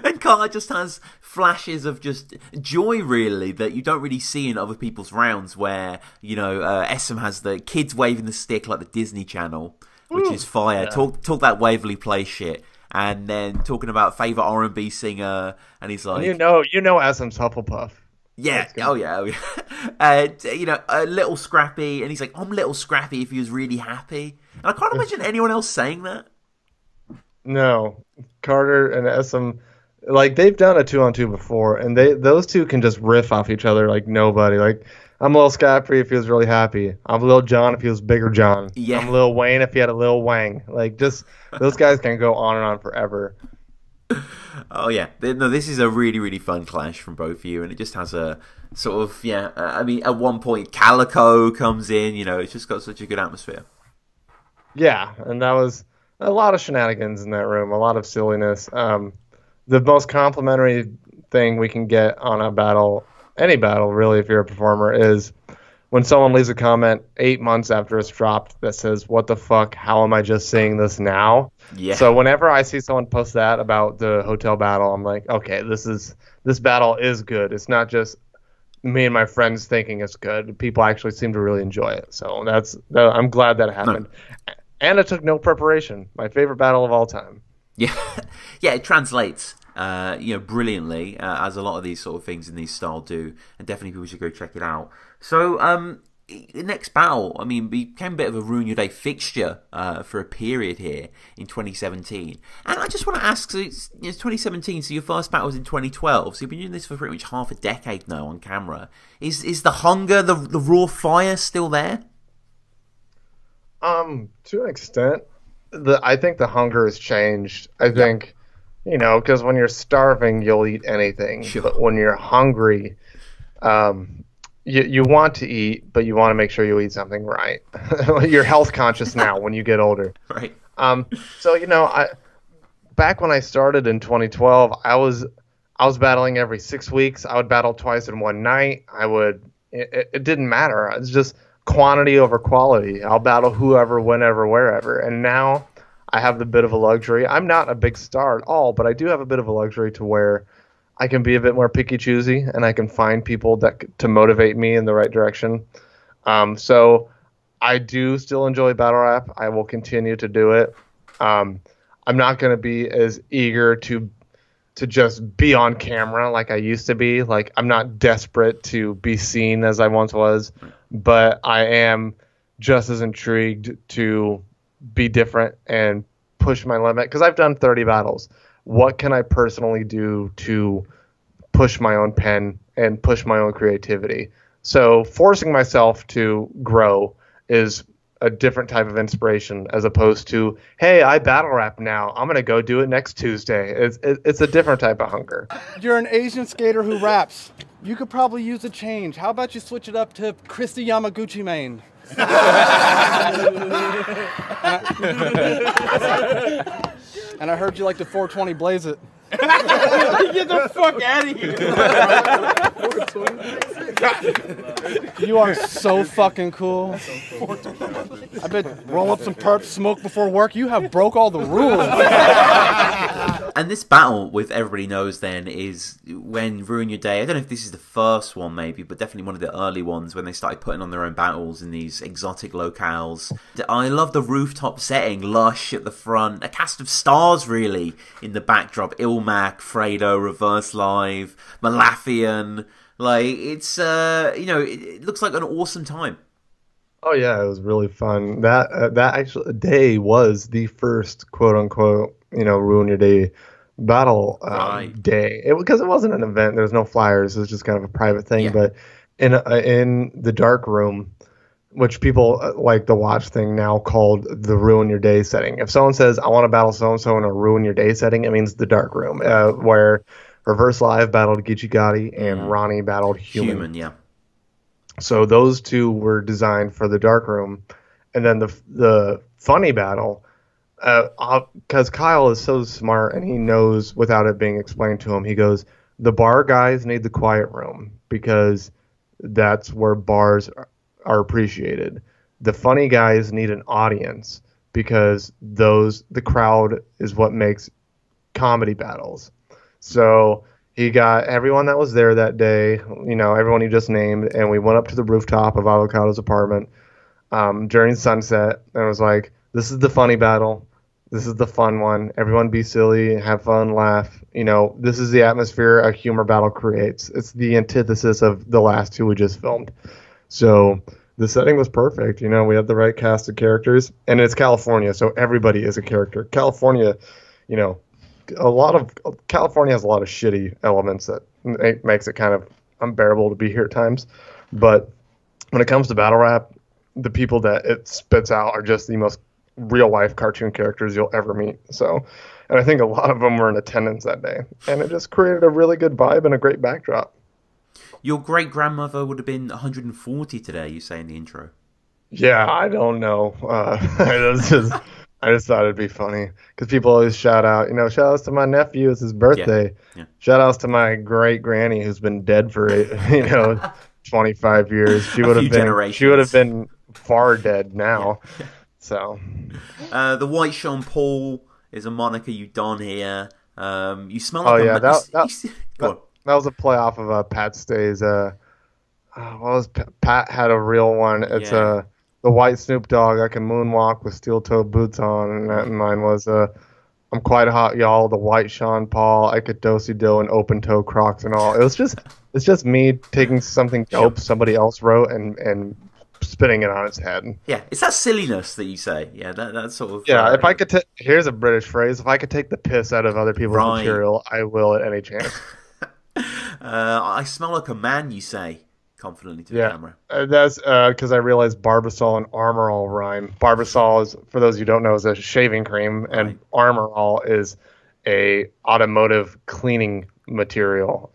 And Carter just has flashes of just joy, really, that you don't really see in other people's rounds. Where Esem has the kids waving the stick like the Disney Channel, which is fire. Yeah. Talk that Waverly Place shit. And then talking about favorite R&B singer, and he's like, Esem's Hufflepuff. Yeah, oh yeah. A little scrappy, and he's like, I'm a little scrappy if he was really happy. And I can't imagine anyone else saying that. No, Carter and Esem, they've done a 2-on-2 before, and those two can just riff off each other like nobody. I'm a little scrappy if he was really happy. I'm a little John if he was bigger John. Yeah. I'm a little Wayne if he had a little Wang. Those guys can go on and on forever. Oh yeah, no, this is a really, really fun clash from both of you, and it just has a sort of at one point Calico comes in, it's just got such a good atmosphere. Yeah, and that was a lot of shenanigans in that room, a lot of silliness. The most complimentary thing we can get on a battle, any battle really, if you're a performer, is when someone leaves a comment 8 months after it's dropped that says, "What the fuck? How am I just seeing this now?" Yeah. So whenever I see someone post that about the hotel battle, I'm like, okay, this battle is good. It's not just me and my friends thinking it's good. People actually seem to really enjoy it. So I'm glad that happened. No. And it took no preparation. My favorite battle of all time. Yeah, yeah, it translates, brilliantly, as a lot of these sort of things in these style do, and definitely people should go check it out. So, the next battle, I mean, became a bit of a Ruin Your Day fixture for a period here in 2017. And I just want to ask, so it's 2017, so your first battle was in 2012, so you've been doing this for pretty much half a decade now on camera. Is the hunger, the raw fire still there? To an extent. I think the hunger has changed. I think, because when you're starving, you'll eat anything. Sure. But when you're hungry, you want to eat, but you want to make sure you eat something right. You're health conscious now when you get older. Right. So, back when I started in 2012, I was battling every 6 weeks. I would battle twice in one night. It didn't matter. It's just quantity over quality. I'll battle whoever, whenever, wherever. And now I have the bit of a luxury. I'm not a big star at all, but I do have a bit of a luxury to where I can be a bit more picky choosy, and I can find people to motivate me in the right direction. So I do still enjoy battle rap. I will continue to do it. I'm not going to be as eager to just be on camera like I used to be. Like, I'm not desperate to be seen as I once was, but I am just as intrigued to be different and push my limit, because I've done 30 battles. What can I personally do to push my own pen and push my own creativity? So forcing myself to grow is a different type of inspiration, as opposed to, hey, I battle rap now, I'm going to go do it next Tuesday. It's a different type of hunger. You're an Asian skater who raps. You could probably use a change. How about you switch it up to Christy Yamaguchi main? And I heard you like the 420 blaze it. Get the fuck out of here. You are so fucking cool. I bet roll up some perps, smoke before work. You have broke all the rules. And this battle with Everybody Knows then is when Ruin Your Day, I don't know if this is the first one maybe, but definitely one of the early ones when they started putting on their own battles in these exotic locales. I love the rooftop setting, lush at the front, a cast of stars really in the backdrop, Ilmac, Fredo, Reverse Live, Malafian. Like, it's, it looks like an awesome time. Oh yeah, it was really fun. That actually day was the first quote unquote, Ruin Your Day battle day. Because it wasn't an event. There was no flyers. It was just kind of a private thing. Yeah. But in the dark room, which people like the watch thing now called the Ruin Your Day setting. If someone says, I want to battle so-and-so in a Ruin Your Day setting, it means the dark room, where Reverse Live battled Geechee Gotti and Ronnie battled Human. Yeah. So those two were designed for the dark room. And then the funny battle, because Kyle is so smart and he knows without it being explained to him, he goes, the bar guys need the quiet room because that's where bars are appreciated. The funny guys need an audience because the crowd is what makes comedy battles. So he got everyone that was there that day, everyone he just named, and we went up to the rooftop of Avocado's apartment during sunset, and it was like, this is the funny battle. This is the fun one. Everyone be silly, have fun, laugh. This is the atmosphere a humor battle creates. It's the antithesis of the last two we just filmed. So the setting was perfect. We had the right cast of characters, and it's California, so everybody is a character. California has a lot of shitty elements that makes it kind of unbearable to be here at times. But when it comes to battle rap, the people that it spits out are just the most real life cartoon characters you'll ever meet. So, and I think a lot of them were in attendance that day, and it just created a really good vibe and a great backdrop. Your great grandmother would have been 140 today, you say in the intro. Yeah, I don't know. I just thought it'd be funny because people always shout out, shout outs to my nephew, it's his birthday. Yeah. Shout outs to my great granny who's been dead for, 25 years. She A would few have been. generations. She would have been far dead now. So, The White Sean Paul is a moniker you don here. You smell oh like yeah, a go on. that was a play off of Pat Stay's. What was Pat had a real one? It's Yeah. the white Snoop Dogg. I can moonwalk with steel-toed boots on, and mine was I'm quite hot, y'all. The white Sean Paul. I could do-si-do and open-toe Crocs and all. It's just me taking something dope somebody else wrote and spinning it on its head. Yeah, it's that silliness that you say. Yeah, that sort of. Yeah, if I could here's a British phrase. If I could take the piss out of other people's Right. material, I will at any chance. I smell like a man, you say confidently to the Yeah, camera. that's because I realized Barbasol and Armor All rhyme. Barbasol is, for those who don't know, is a shaving cream, Right. and Armor All is a automotive cleaning material.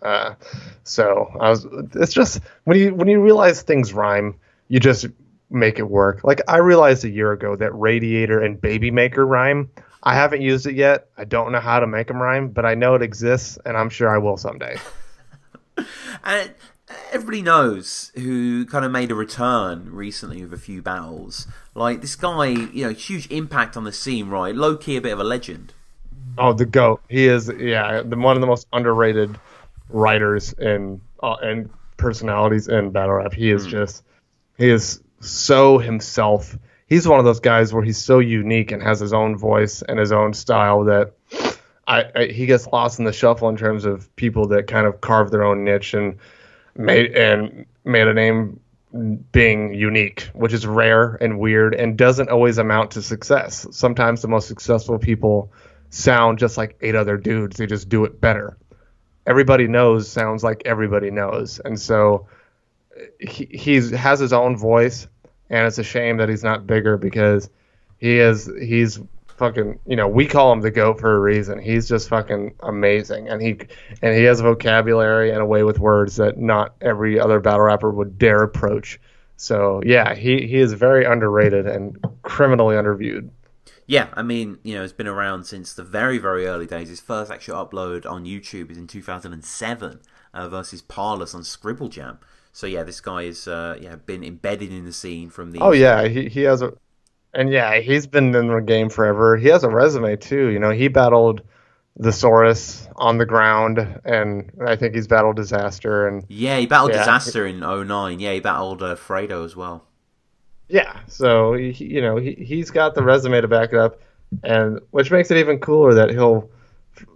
It's just when you realize things rhyme, you just make it work. Like I realized a year ago that radiator and baby maker rhyme. I haven't used it yet. I don't know how to make them rhyme, but I know it exists, and I'm sure I will someday. And everybody knows who kind of made a return recently with a few battles. Like this guy, huge impact on the scene, right? Low key, a bit of a legend. Oh, the GOAT. He is, one of the most underrated writers and personalities in battle rap. He is so himself. He's one of those guys where he's so unique and has his own voice and his own style that he gets lost in the shuffle in terms of people that kind of carve their own niche and made a name being unique, which is rare and weird and doesn't always amount to success. Sometimes the most successful people sound just like 8 other dudes. They just do it better. Everybody knows sounds like everybody knows. And so he has his own voice, and it's a shame that he's not bigger because he's fucking, we call him the GOAT for a reason. He's just fucking amazing, and he has a vocabulary and a way with words that not every other battle rapper would dare approach. So yeah, he is very underrated and criminally underviewed. Yeah, I mean, it's been around since the very, very early days. His first actual upload on YouTube is in 2007 versus Parlous on Scribble Jam. So yeah, this guy is been embedded in the scene from the. Oh yeah, he has he's been in the game forever. He has a resume too. He battled the Saurus on the ground, and I think he's battled Disaster. And yeah, he battled Disaster in 2009. Yeah, he battled Fredo as well. Yeah, so he's got the resume to back it up, and which makes it even cooler that he'll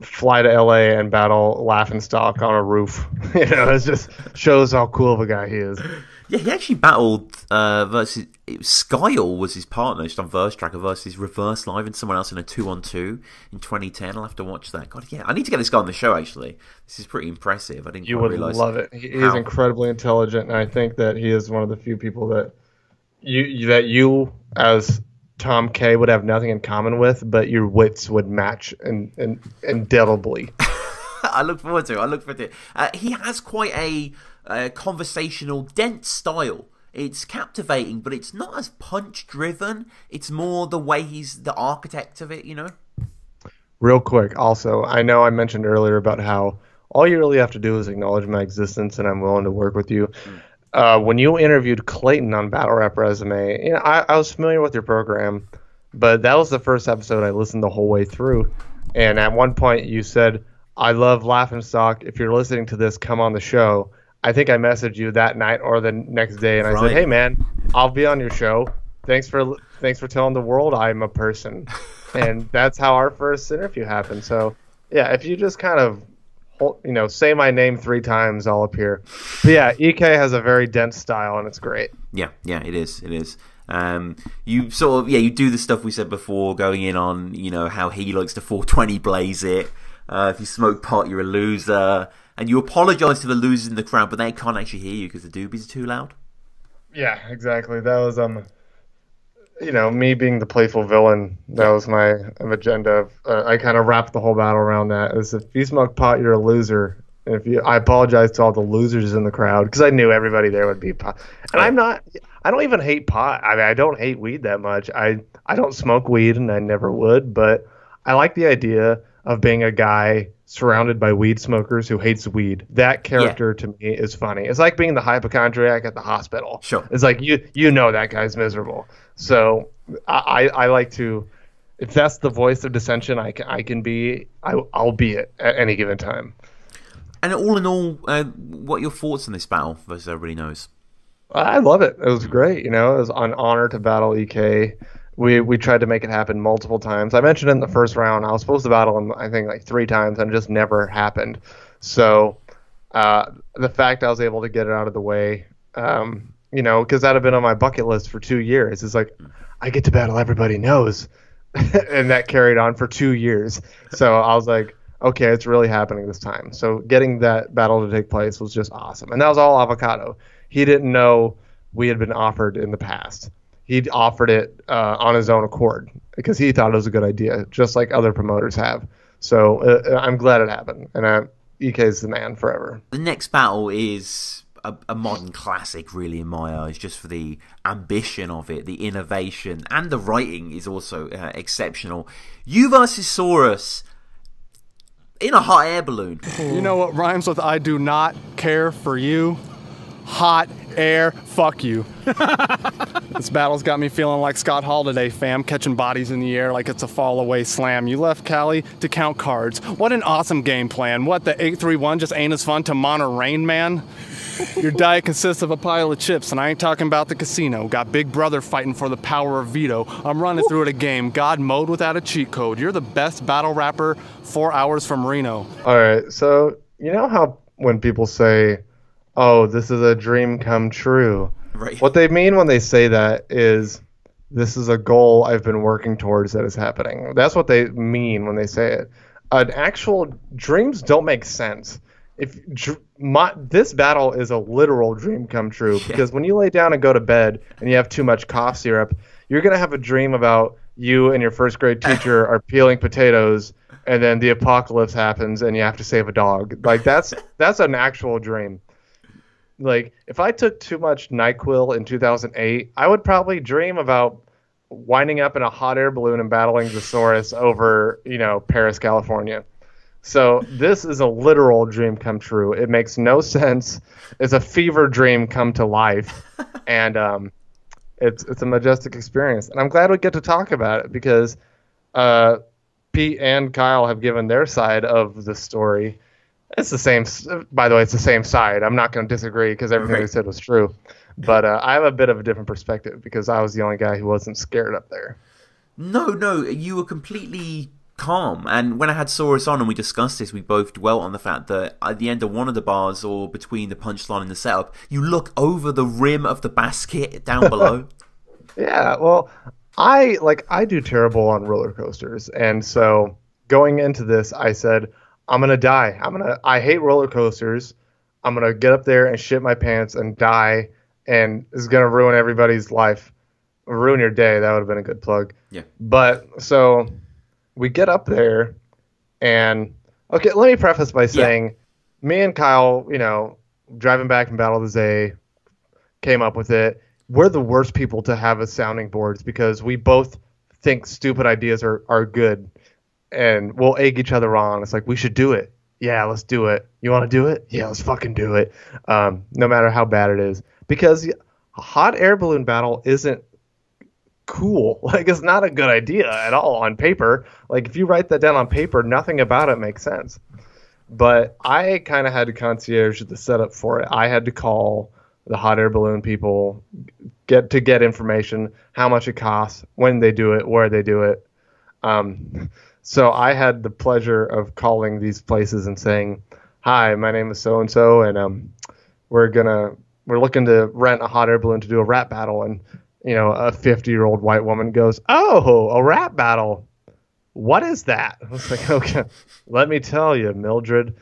fly to LA and battle N Stalk on a roof. It just shows how cool of a guy he is. Yeah, he actually battled versus Skyle was his partner just on Verse Tracker versus Reverse Live and someone else in a 2-on-2 in 2010. I'll have to watch that. God, yeah, I need to get this guy on the show. Actually, this is pretty impressive. I didn't. You would realize love it. He's incredibly intelligent, and I think that he is one of the few people that you as Tom K would have nothing in common with, but your wits would match indelibly. I look forward to it. He has quite a conversational, dense style. It's captivating, but it's not as punch-driven. It's more the way he's the architect of it, Real quick, also, I know I mentioned earlier about how all you really have to do is acknowledge my existence, and I'm willing to work with you. When you interviewed Clayton on Battle Rap Resume, I was familiar with your program, but that was the first episode I listened the whole way through. And at one point you said, I love Laughing Stock. If you're listening to this, come on the show. I think I messaged you that night or the next day, and I said, hey, man, I'll be on your show. Thanks for telling the world I'm a person. And that's how our first interview happened. So, yeah, if you just kind of say my name 3 times, I'll appear. But yeah, EK has a very dense style, and it's great. Yeah, it is. You sort of, you do the stuff we said before, going in on, how he likes to 420 blaze it. If you smoke pot, you're a loser. And you apologise to the losers in the crowd, but they can't actually hear you because the doobies are too loud. Yeah, exactly. That was me being the playful villain. That was my agenda. I kind of wrapped the whole battle around that. Is if you smoke pot, you're a loser. And I apologize to all the losers in the crowd because I knew everybody there would be pot. And I don't even hate pot. I mean, I don't hate weed that much. I don't smoke weed, and I never would. But I like the idea of being a guy surrounded by weed smokers who hates weed. That character to me is funny. It's like being the hypochondriac at the hospital. Sure. It's like you know that guy's miserable. So I like to, if that's the voice of dissension I can be, I'll be it at any given time. And all in all, what are your thoughts on this battle versus Everybody Knows? I love it. It was great. It was an honor to battle EK. We tried to make it happen multiple times. I mentioned in the first round, I was supposed to battle him, I think, like 3 times, and it just never happened. So the fact I was able to get it out of the way, because that had been on my bucket list for 2 years. It's like, I get to battle Everybody Knows. And that carried on for 2 years. So I was like, okay, it's really happening this time. So getting that battle to take place was just awesome. And that was all Avocado. He didn't know we had been offered in the past. He offered it on his own accord because he thought it was a good idea, just like other promoters have. So I'm glad it happened, and EK's the man forever. The next battle is a modern classic, really, in my eyes, just for the ambition of it, the innovation, and the writing is also exceptional. You versus Saurus in a hot air balloon. You know what rhymes with I do not care for you? Hot air, fuck you. This battle's got me feeling like Scott Hall today, fam, catching bodies in the air like it's a fall away slam. You left Cali to count cards. What an awesome game plan. What, the 831 just ain't as fun to Monterey Rain Man? Your diet consists of a pile of chips, and I ain't talking about the casino. Got Big Brother fighting for the power of veto. I'm running through it a game, God mode without a cheat code. You're the best battle rapper 4 hours from Reno. All right, so you know how when people say, oh, this is a dream come true. Right. What they mean when they say that is, this is a goal I've been working towards that is happening. That's what they mean when they say it. An actual dreams don't make sense. This battle is a literal dream come true, because when you lay down and go to bed and you have too much cough syrup, you're gonna have a dream about you and your first grade teacher are peeling potatoes, and then the apocalypse happens and you have to save a dog. Like that's an actual dream. Like, if I took too much NyQuil in 2008, I would probably dream about winding up in a hot air balloon and battling the Saurus over, Paris, California. So this is a literal dream come true. It makes no sense. It's a fever dream come to life, and it's a majestic experience. And I'm glad we get to talk about it because Pete and Kyle have given their side of the story. It's the same. By the way, it's the same side. I'm not going to disagree because everything they said was true. But I have a bit of a different perspective because I was the only guy who wasn't scared up there. No, you were completely calm. And when I had Saurus on and we discussed this, we both dwelt on the fact that at the end of one of the bars or between the punchline and the setup, you look over the rim of the basket down below. Yeah, well, I do terrible on roller coasters. And so going into this, I said, I'm going to die. I hate roller coasters. I'm going to get up there and shit my pants and die, and it's going to ruin everybody's life. Ruin your day. That would have been a good plug. Yeah. But so we get up there, and okay, let me preface by saying me and Kyle, driving back from Battle of the Zay, came up with it. We're the worst people to have as sounding boards because we both think stupid ideas are good. And we'll egg each other on. It's like, we should do it. Yeah, let's do it. You want to do it? Yeah, let's fucking do it. No matter how bad it is. Because a hot air balloon battle isn't cool. Like, it's not a good idea at all on paper. Like, if you write that down on paper, nothing about it makes sense. But I kind of had to concierge the setup for it. I had to call the hot air balloon people, get information, how much it costs, when they do it, where they do it. So I had the pleasure of calling these places and saying, "Hi, my name is so and so, and we're looking to rent a hot air balloon to do a rap battle." And a 50-year-old white woman goes, "Oh, a rap battle? What is that?" I was like, "Okay, let me tell you, Mildred."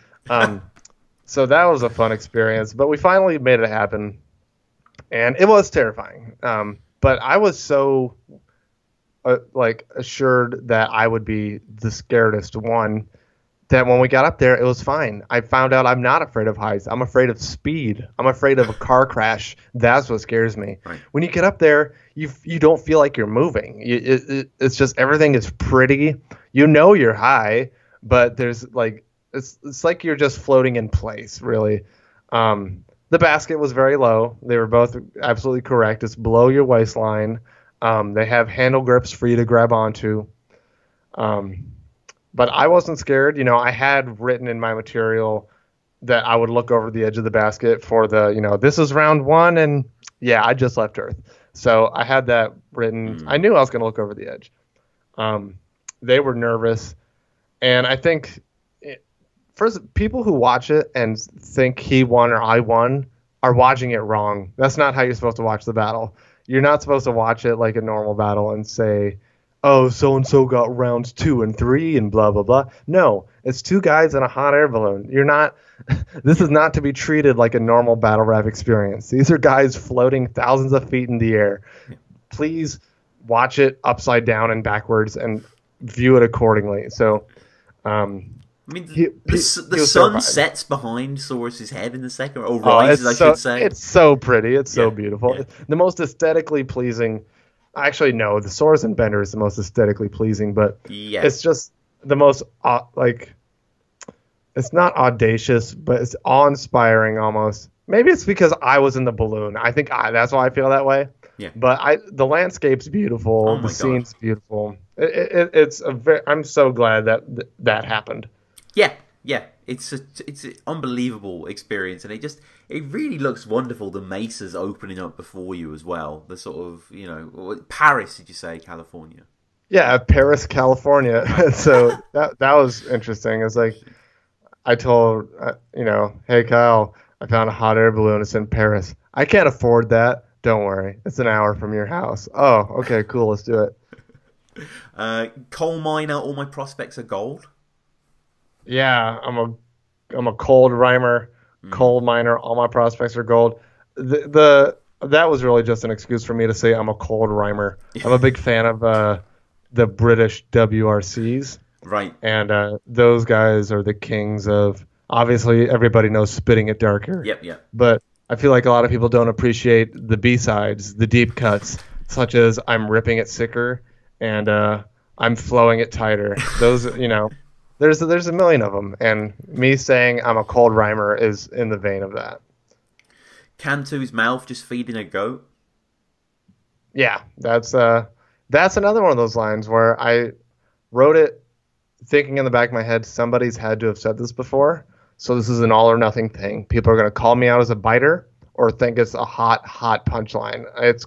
So that was a fun experience, but we finally made it happen, and it was terrifying. But I was so assured that I would be the scaredest one, that when we got up there, it was fine. I found out I'm not afraid of heights. I'm afraid of speed. I'm afraid of a car crash. That's what scares me. Right. When you get up there, you don't feel like you're moving. It's just everything is pretty. You're high, but there's it's like you're just floating in place, really. The basket was very low. They were both absolutely correct. It's below your waistline. They have handle grips for you to grab onto. But I wasn't scared. I had written in my material that I would look over the edge of the basket for this is round 1, and yeah, I just left Earth. So I had that written. I knew I was going to look over the edge. They were nervous, and I think first people who watch it and think he won or I won are watching it wrong. That's not how you're supposed to watch the battle. You're not supposed to watch it like a normal battle and say, oh, so-and-so got rounds 2 and 3 and blah, blah, blah. No, it's 2 guys in a hot air balloon. This is not to be treated like a normal battle rap experience. These are guys floating thousands of feet in the air. Please watch it upside down and backwards and view it accordingly. So, the sun sets behind Saurus's head in the second, or rises, I should say. It's so pretty. It's so beautiful. Yeah. The most aesthetically pleasing. Actually, no, the Saurus and Bender is the most aesthetically pleasing, but it's just the most it's not audacious, but it's awe-inspiring almost. Maybe it's because I was in the balloon. I think that's why I feel that way. Yeah. But the landscape's beautiful. The scene's beautiful. I'm so glad that happened. Yeah. It's an unbelievable experience, and it really looks wonderful. The mesas opening up before you as well. The sort of Paris, did you say, California? Yeah, Paris, California. So that was interesting. It's like I told hey Kyle, I found a hot air balloon. It's in Paris. I can't afford that. Don't worry, it's an hour from your house. Oh, okay, cool. Let's do it. Coal miner. All my prospects are gold. Yeah, I'm a cold rhymer, coal miner. All my prospects are gold. That was really just an excuse for me to say I'm a cold rhymer. I'm a big fan of the British WRCs, right? And those guys are the kings of. Obviously, everybody knows spitting it darker. Yep. But I feel like a lot of people don't appreciate the B-sides, the deep cuts, such as I'm ripping it sicker and I'm flowing it tighter. Those, There's a million of them, and me saying I'm a cold rhymer is in the vein of that. Cantu's mouth just feeding a goat. Yeah, that's another one of those lines where I wrote it thinking in the back of my head somebody's had to have said this before, so this is an all or nothing thing. People are going to call me out as a biter or think it's a hot punchline. It's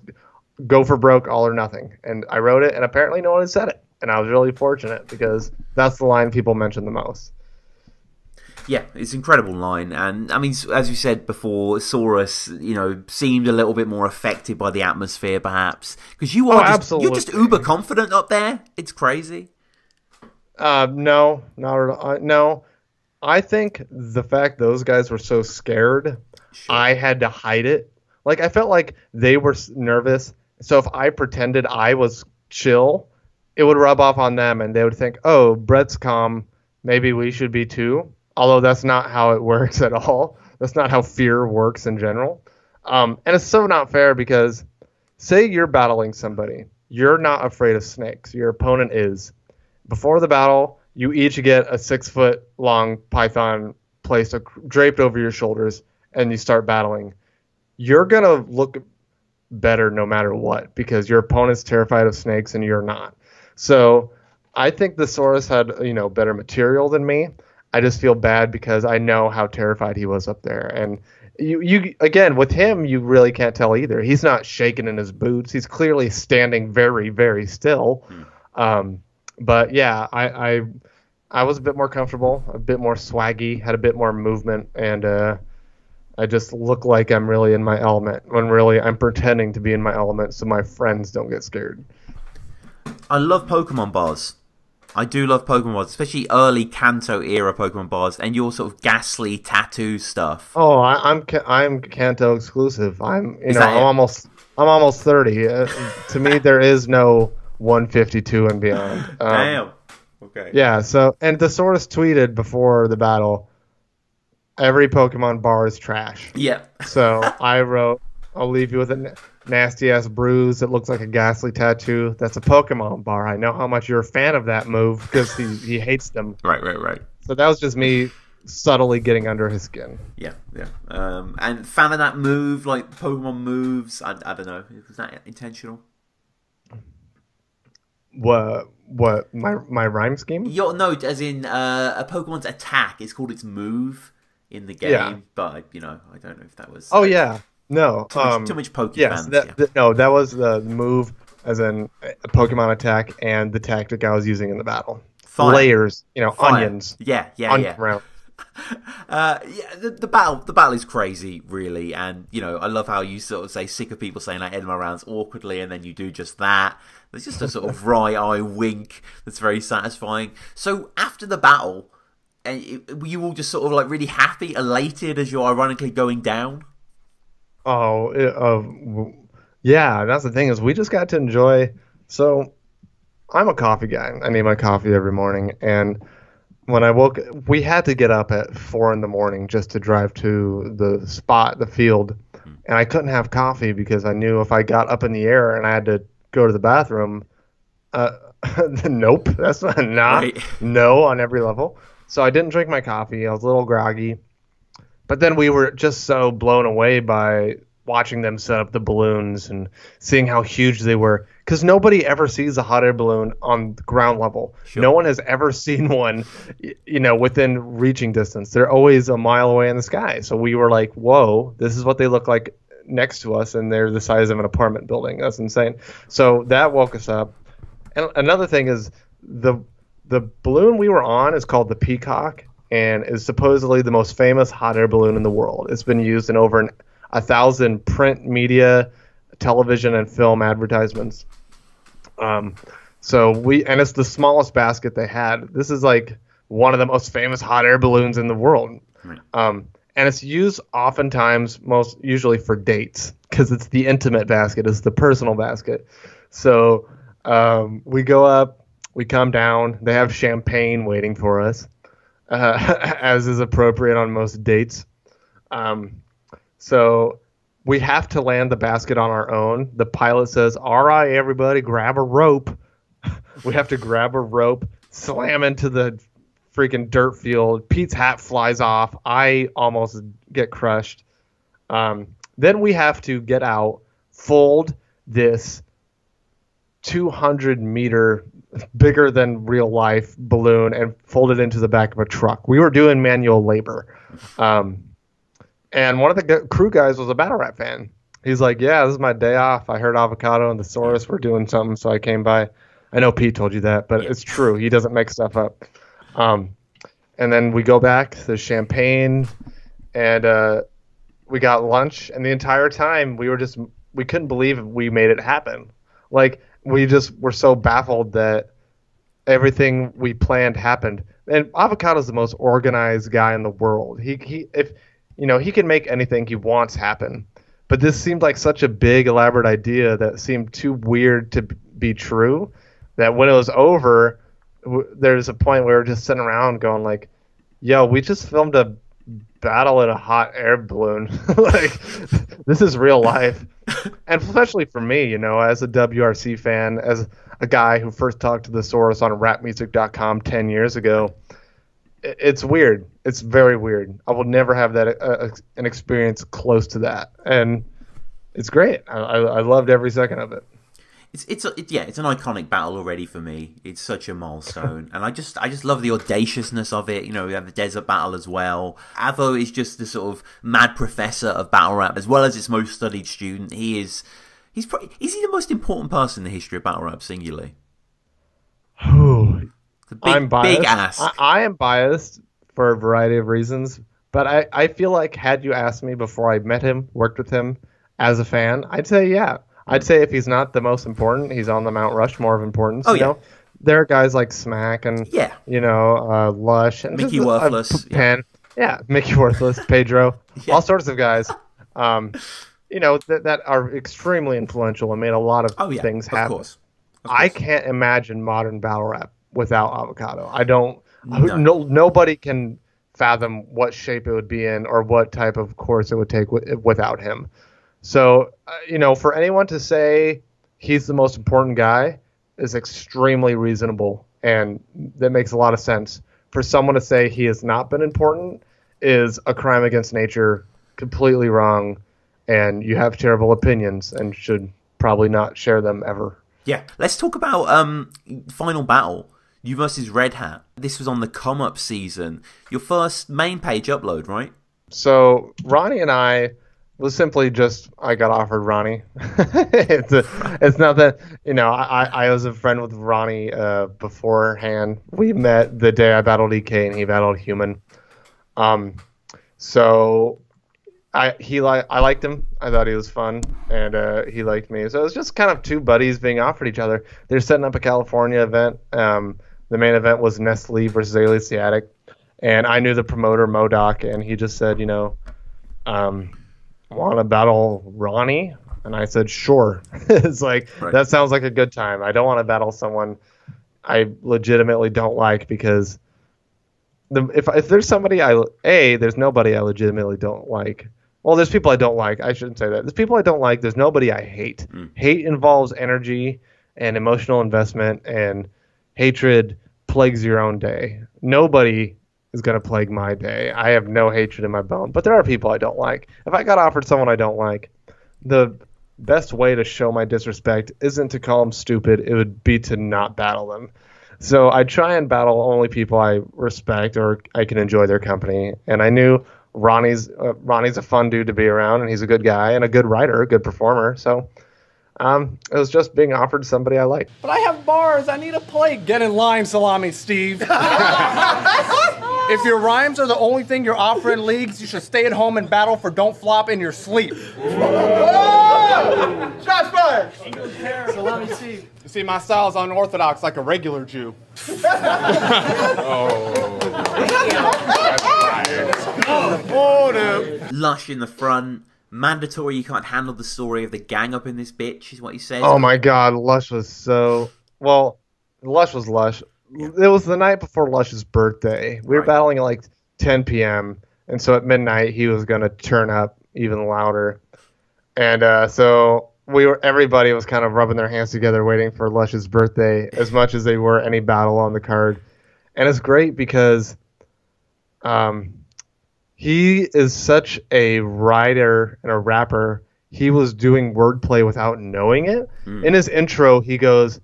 go for broke, all or nothing. And I wrote it, and apparently no one had said it. And I was really fortunate because that's the line people mention the most. Yeah, it's an incredible line. And, I mean, as you said before, Saurus, seemed a little bit more affected by the atmosphere, perhaps. Because you're just uber confident up there. It's crazy. No, not at all. No, I think the fact those guys were so scared, I had to hide it. Like, I felt like they were nervous. So if I pretended I was chill, it would rub off on them, and they would think, oh, Brett's calm, maybe we should be too. Although that's not how it works at all. That's not how fear works in general. And it's so not fair because say you're battling somebody. You're not afraid of snakes. Your opponent is. Before the battle, you each get a 6-foot-long python placed draped over your shoulders, and you start battling. You're going to look better no matter what because your opponent's terrified of snakes and you're not. So I think the Saurus had, better material than me. I just feel bad because I know how terrified he was up there. And you again, with him, you really can't tell either. He's not shaking in his boots. He's clearly standing very, very still. But yeah, I was a bit more comfortable, a bit more swaggy, had a bit more movement, and I just look like I'm really in my element when really I'm pretending to be in my element so my friends don't get scared. I love Pokemon bars. I do love Pokemon bars, especially early Kanto era Pokemon bars, and your sort of ghastly tattoo stuff. Oh, I'm Kanto exclusive. I'm almost 30. To me, there is no 152 and beyond. Damn. Okay. Yeah. So, and the Saurus tweeted before the battle, every Pokemon bar is trash. Yeah. So I wrote, I'll leave you with a nasty ass bruise that looks like a ghastly tattoo. That's a Pokemon bar. I know how much you're a fan of that move because he hates them. Right. So that was just me subtly getting under his skin. Yeah. And fan of that move, like Pokemon moves. I don't know. Was that intentional? What my rhyme scheme? No, as in a Pokemon's attack is called its move in the game. Yeah. But I don't know if that was. Oh yeah, no. Too much Pokemon. Yes, that was the move, as in a Pokemon attack, and the tactic I was using in the battle. Fire. Layers, Fire. Onions. Yeah. Round. The battle is crazy, really, and I love how you sort of say sick of people saying I end my rounds awkwardly, and then you do just that. There's just a sort of wry eye wink that's very satisfying. So after the battle, were you all just sort of like really happy, elated as you're ironically going down? Yeah, that's the thing, is we just got to enjoy. So I'm a coffee guy. I need my coffee every morning, and when I woke, we had to get up at 4 a.m. just to drive to the field, and I couldn't have coffee because I knew if I got up in the air and I had to go to the bathroom, nope, that's not right. No on every level. So I didn't drink my coffee. I was a little groggy, but then we were just so blown away by watching them set up the balloons and seeing how huge they were, because nobody ever sees a hot air balloon on the ground level. Sure. No one has ever seen one, within reaching distance. They're always a mile away in the sky. So we were like, whoa, this is what they look like next to us, and they're the size of an apartment building. That's insane. So that woke us up. And another thing is the balloon we were on is called the Peacock, and is supposedly the most famous hot air balloon in the world. It's been used in over 1,000 print media, television, and film advertisements. And it's the smallest basket they had. This is like one of the most famous hot air balloons in the world. Right. And it's used oftentimes, usually for dates, because it's the intimate basket, it's the personal basket. So we go up, we come down, they have champagne waiting for us, as is appropriate on most dates. So we have to land the basket on our own. The pilot says, all right, everybody, grab a rope. We have to grab a rope, slam into the freaking dirt field. Pete's hat flies off. I almost get crushed. Then we have to get out, fold this 200-meter, bigger than real life balloon, and fold it into the back of a truck. We were doing manual labor. And one of the crew guys was a battle rap fan. He's like, yeah, this is my day off. I heard Avocado and the Saurus were doing something, so I came by. I know Pete told you that, but it's true. He doesn't make stuff up. And then we go back, there's champagne, and we got lunch. And the entire time, we couldn't believe we made it happen. Like, we just were so baffled that everything we planned happened. And Avocado's the most organized guy in the world. He can make anything he wants happen. But this seemed like such a big, elaborate idea that seemed too weird to be true, that when it was over, there's a point where we were just sitting around going like, yo, we just filmed a battle in a hot air balloon. Like, this is real life. And especially for me, as a WRC fan, as a guy who first talked to the Saurus on rapmusic.com 10 years ago, it's weird. It's very weird. I will never have that an experience close to that, and it's great. I loved every second of it. It's an iconic battle already for me. It's such a milestone, and I just love the audaciousness of it. We have the desert battle as well. Avo is just the sort of mad professor of battle rap, as well as its most studied student. Is he the most important person in the history of battle rap singularly? I'm biased. Big ass. I am biased for a variety of reasons, but I feel like had you asked me before I met him, worked with him as a fan, I'd say yeah. I'd say if he's not the most important, he's on the Mount Rushmore of importance. Oh, yeah. There are guys like Smack and Lush and Mickey Worthless. Mickey Worthless, Pedro, all sorts of guys. That are extremely influential and made a lot of things happen. Of course. I can't imagine modern battle rap without Avocado. I don't. Nobody can fathom what shape it would be in or what type of course it would take without him. So, for anyone to say he's the most important guy is extremely reasonable, and that makes a lot of sense. for someone to say he has not been important is a crime against nature, completely wrong, and you have terrible opinions and should probably not share them ever. Yeah, let's talk about Final Battle. You versus Red Hat. This was on the come-up season. Your first main page upload, right? So Ronnie and I was simply just, I got offered Ronnie. It's not that, I was a friend with Ronnie beforehand. We met the day I battled EK and he battled Human. So I liked him. I thought he was fun, and he liked me. So it was just kind of two buddies being offered each other. They're setting up a California event. The main event was Nestle versus Asiatic, and I knew the promoter Modoc, and he just said, want to battle Ronnie? And I said, sure. It's like, right. That sounds like a good time. I don't want to battle someone I legitimately don't like, because if there's somebody there's nobody I legitimately don't like. Well, there's people I don't like. I shouldn't say that. There's people I don't like. There's nobody I hate. Hate involves energy and emotional investment, and hatred plagues your own day. Nobody is going to plague my day. I have no hatred in my bone, but there are people I don't like. If I got offered someone I don't like, the best way to show my disrespect isn't to call them stupid. It would be to not battle them. So I try and battle only people I respect or I can enjoy their company. And I knew Ronnie's a fun dude to be around, and he's a good guy and a good writer, a good performer. So it was just being offered to somebody I like. But I have bars. I need a plate. Get in line, Salami Steve. If your rhymes are the only thing you're offering leagues, you should stay at home and battle for Don't Flop in your sleep. Whoa! Shots fired! Salami Steve. You see, my style's unorthodox like a regular Jew. Lush in the front. Mandatory, you can't handle the story of the gang up in this bitch, is what he says. Oh my god, Lush was so... Well, Lush was Lush. Yeah. It was the night before Lush's birthday. We were battling at like 10 p.m. And so at midnight, he was going to turn up even louder. And so everybody was kind of rubbing their hands together waiting for Lush's birthday as much as they were any battle on the card. And it's great because he is such a writer and a rapper. He was doing wordplay without knowing it. In his intro, he goes,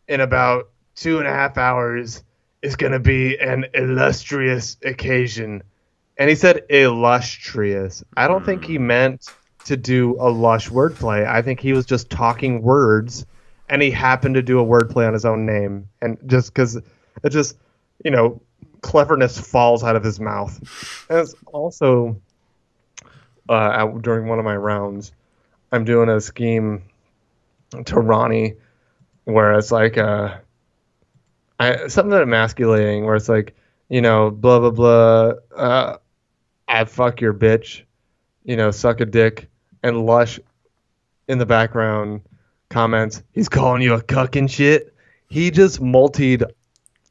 in about 2.5 hours is going to be an illustrious occasion. And he said illustrious. I don't think he meant to do a lush wordplay. I think he was just talking words, and he happened to do a wordplay on his own name. And just because it just, cleverness falls out of his mouth. And it's also, during one of my rounds, I'm doing a scheme to Ronnie where it's like something emasculating, where it's like, blah, blah, blah, I fuck your bitch, suck a dick, and Lush in the background comments, he's calling you a cuck and shit. He just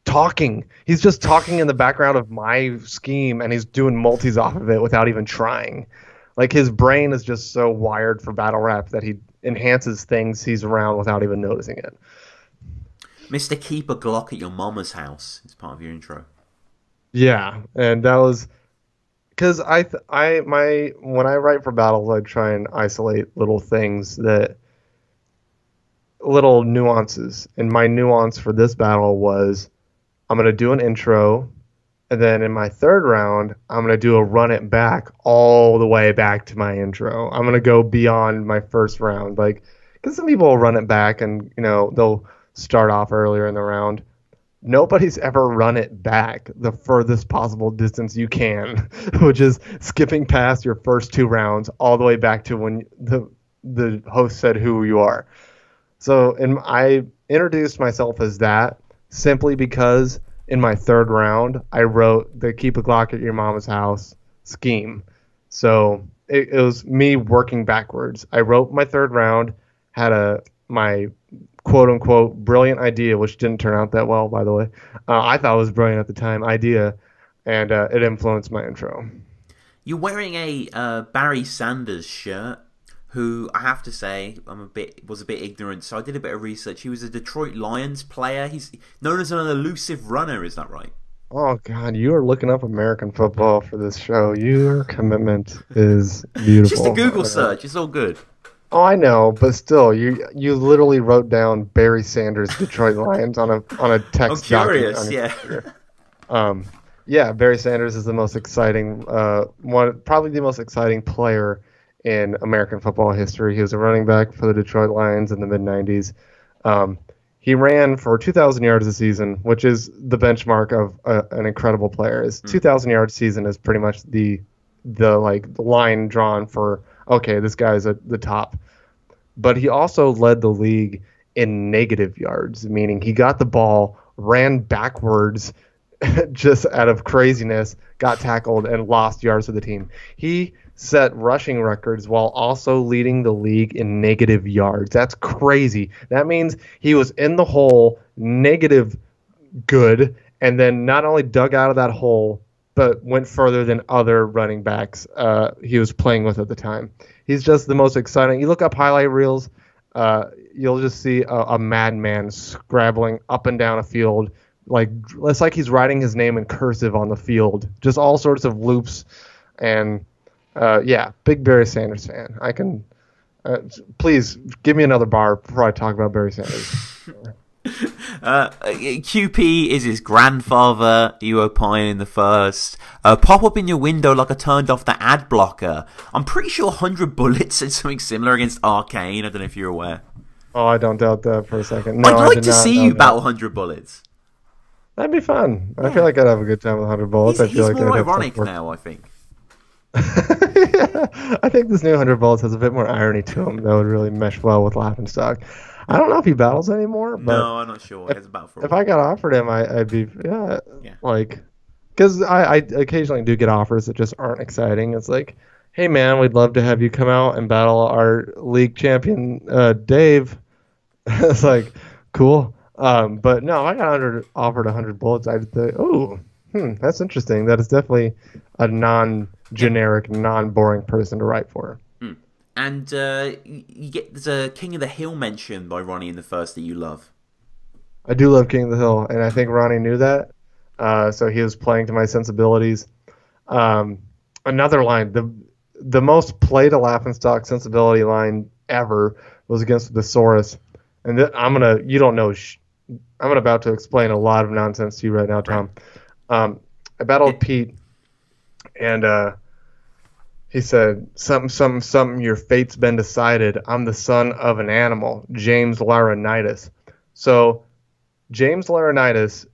talking. He's just talking in the background of my scheme, and he's doing multis off of it without even trying. Like, his brain is just so wired for battle rap that he enhances things he's around without even noticing it. Mr. Keep a Glock at your mama's house is part of your intro. Yeah, and that was because when I write for battles, I try and isolate little things, little nuances. And my nuance for this battle was, I'm going to do an intro, and then in my third round, I'm going to do a run it back all the way back to my intro. I'm going to go beyond my first round. Because some people will run it back and, they'll start off earlier in the round. Nobody's ever run it back the furthest possible distance you can, which is skipping past your first 2 rounds all the way back to when the host said who you are. So I introduced myself as that simply because in my third round, I wrote the Keep a Glock at your mama's house scheme. So it was me working backwards. I wrote my third round, had my quote-unquote brilliant idea, which didn't turn out that well, by the way. I thought it was brilliant at the time, idea, and it influenced my intro. You're wearing a Barry Sanders shirt, who I have to say was a bit ignorant, so I did a bit of research. He was a Detroit Lions player. He's known as an elusive runner, is that right? Oh God, you are looking up American football for this show. Your commitment is It's just a beautiful. Google search. It's all good. Oh, I know, but still, you literally wrote down Barry Sanders, Detroit Lions on a I'm text document curious. on your Yeah. computer. Yeah, Barry Sanders is the most exciting probably the most exciting player in American football history. He was a running back for the Detroit Lions in the mid '90s. He ran for 2,000 yards a season, which is the benchmark of an incredible player. His 2,000 yard season is pretty much the line drawn for, okay, this guy's at the top. But he also led the league in negative yards, meaning he got the ball, ran backwards just out of craziness, got tackled, and lost yards for the team. He set rushing records while also leading the league in negative yards. That's crazy. That means he was in the hole, negative good, and then not only dug out of that hole, but went further than other running backs he was playing with at the time. He's just the most exciting. You look up highlight reels, you'll just see a madman scrabbling up and down a field. Like, it's like he's writing his name in cursive on the field. Just all sorts of loops. And, yeah, big Barry Sanders fan. I can please give me another bar before I talk about Barry Sanders. QP is his grandfather, you opine in the first. Pop up in your window like I turned off the ad blocker. I'm pretty sure 100 Bullets said something similar against Arcane. I don't know if you're aware. Oh, I don't doubt that for a second. No, I'd like to see you battle 100 Bullets. That'd be fun. Yeah. I feel like I'd have a good time with 100 Bullets. He's more ironic now, I think. Yeah, I think this new 100 Bullets has a bit more irony to him that would really mesh well with Laughing Stock. I don't know if he battles anymore. But no, I'm not sure. If I got offered him, I'd be like, because I occasionally do get offers that just aren't exciting. It's like, hey man, we'd love to have you come out and battle our league champion Dave. It's like, cool. But no, if I got offered 100 Bullets, I'd say, oh, that's interesting. That is definitely a non-generic, non-boring person to write for. And there's a King of the Hill mention by Ronnie in the first that you love. I do love King of the Hill, and I think Ronnie knew that. So he was playing to my sensibilities. Another line, the most play to Laughing Stock sensibility line ever was against the Saurus. And I'm about to explain a lot of nonsense to you right now, Tom. I battled Pete, and he said, something, your fate's been decided. I'm the son of an animal, James Laurinaitis. So James Laurinaitis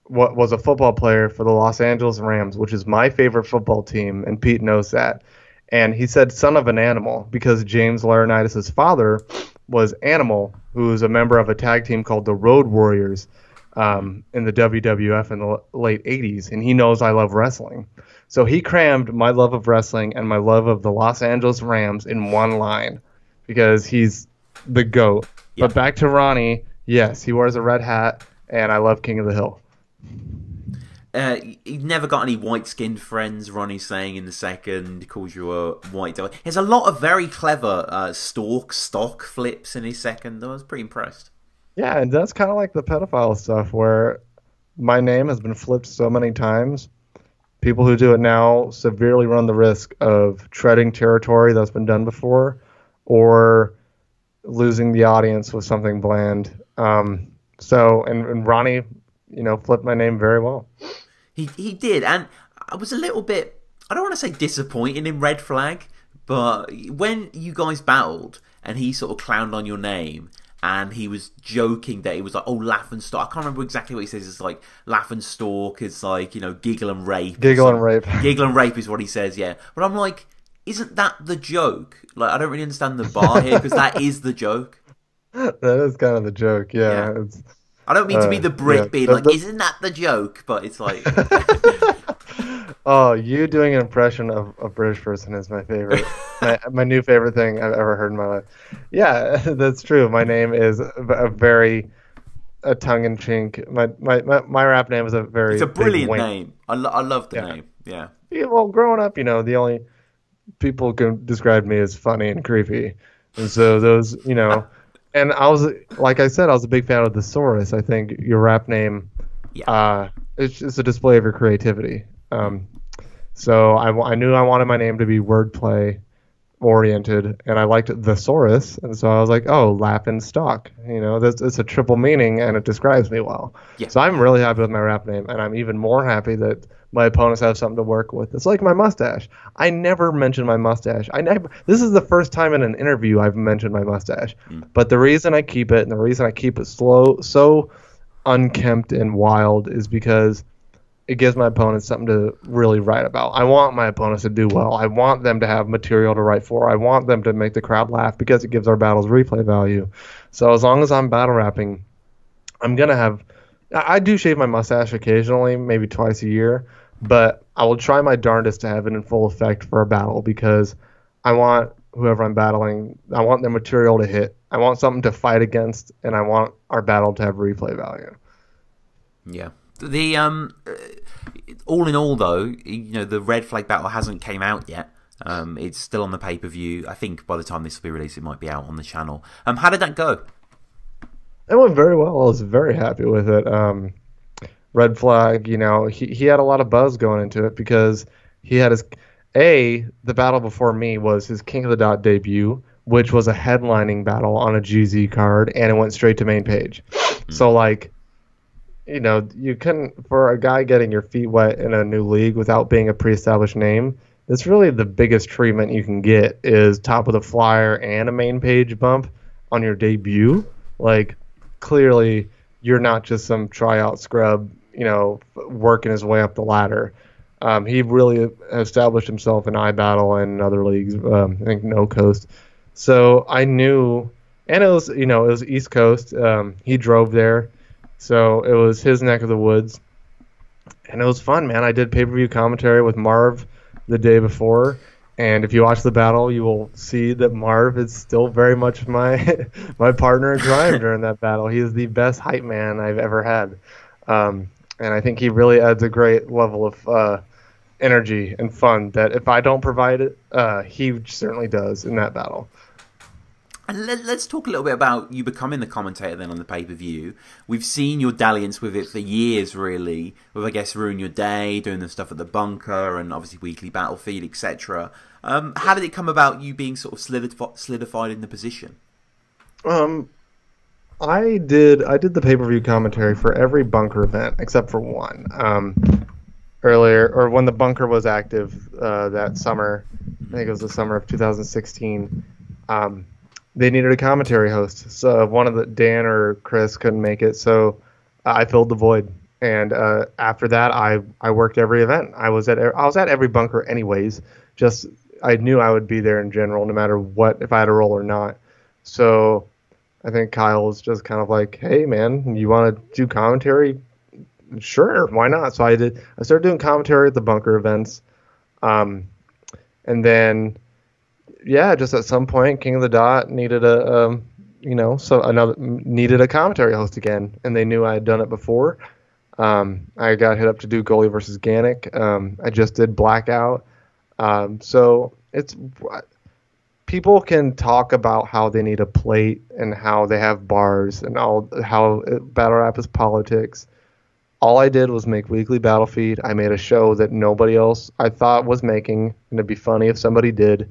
was a football player for the Los Angeles Rams, which is my favorite football team, and Pete knows that. And he said son of an animal because James Laurinaitis' father was Animal, who was a member of a tag team called the Road Warriors in the WWF in the late 80s, and he knows I love wrestling. So he crammed my love of wrestling and my love of the Los Angeles Rams in one line because he's the GOAT. Yep. But back to Ronnie, yes, he wears a red hat, and I love King of the Hill. He never got any white-skinned friends, Ronnie's saying in the second. He calls you a white dog. There's a lot of very clever stock flips in his second. I was pretty impressed. Yeah, and that's kind of like the pedophile stuff where my name has been flipped so many times. People who do it now severely run the risk of treading territory that's been done before or losing the audience with something bland. And Ronnie, flipped my name very well. He did, and I was a little bit, I don't want to say disappointed in Red Flag, but when you guys battled and he sort of clowned on your name and he was joking that it was like, oh, laugh and stalk. I can't remember exactly what he says. It's like, laugh and stalk. It's like, giggle and rape. Giggle and rape. Giggle and rape is what he says, yeah. But I'm like, isn't that the joke? Like, I don't really understand the bar here, because that is the joke. That is kind of the joke, yeah. I don't mean to be the Brit being like, isn't that the joke? But it's like... Oh, you doing an impression of a British person is my favorite. my new favorite thing I've ever heard in my life. Yeah, that's true. My name is a very tongue-in-cheek. My rap name is a very... It's a brilliant name. I love the name. Yeah. Well, growing up, the only people can describe me as funny and creepy. And so those, and I was, like I said, I was a big fan of the Saurus. I think your rap name it's a display of your creativity. So I knew I wanted my name to be wordplay oriented, and I liked the Saurus, and so I was like, oh, lap and stalk. It's a triple meaning, and it describes me well. Yeah. So I'm really happy with my rap name, and I'm even more happy that my opponents have something to work with. It's like my mustache. I never mention my mustache. This is the first time in an interview I've mentioned my mustache. But the reason I keep it, and the reason I keep it so unkempt and wild, is because it gives my opponents something to really write about. I want my opponents to do well. I want them to have material to write for. I want them to make the crowd laugh because it gives our battles replay value. So as long as I'm battle rapping, I'm going to have... I do shave my mustache occasionally, maybe twice a year, but I will try my darndest to have it in full effect for a battle because I want whoever I'm battling, I want their material to hit. I want something to fight against, and I want our battle to have replay value. Yeah. The all in all, though, the Red Flag battle hasn't came out yet. It's still on the pay-per-view. I think by the time this will be released, it might be out on the channel. How did that go? It went very well. I was very happy with it. Red Flag, he had a lot of buzz going into it because he had the battle before me was his King of the Dot debut, which was a headlining battle on a GZ card, and it went straight to main page. So, you couldn't, for a guy getting your feet wet in a new league without being a pre-established name, that's really the biggest treatment you can get is top of the flyer and a main page bump on your debut. Clearly, you're not just some tryout scrub, working his way up the ladder. He really established himself in iBattle and in other leagues, I think No Coast. So I knew, and it was East Coast. He drove there. So it was his neck of the woods, and it was fun, man. I did pay-per-view commentary with Marv the day before, and if you watch the battle, you will see that Marv is still very much my my partner in crime during that battle. He is the best hype man I've ever had, and I think he really adds a great level of energy and fun that if I don't provide it, he certainly does in that battle. And let's talk a little bit about you becoming the commentator then on the pay-per-view. We've seen your dalliance with it for years, really, with, I guess, Ruin Your Day, doing the stuff at the bunker, and obviously Weekly Battlefield, etc. How did it come about you being sort of solidified in the position? I did the pay-per-view commentary for every bunker event except for one. Earlier, or when the bunker was active that summer, I think it was the summer of 2016, they needed a commentary host. So Dan or Chris couldn't make it, so I filled the void. And after that, I worked every event. I was at every bunker anyways. Just I knew I would be there in general, no matter what, if I had a role or not. So I think Kyle was just kind of like, "Hey, man, you want to do commentary? Sure, why not?" So I did. I started doing commentary at the bunker events, and then. Yeah, just at some point, King of the Dot needed needed a commentary host again, and they knew I had done it before. I got hit up to do goalie versus Gannick. I just did Blackout. So it's people can talk about how they need a plate and how they have bars and how battle rap is politics. All I did was make Weekly Battlefield. I made a show that nobody else I thought was making, and it'd be funny if somebody did.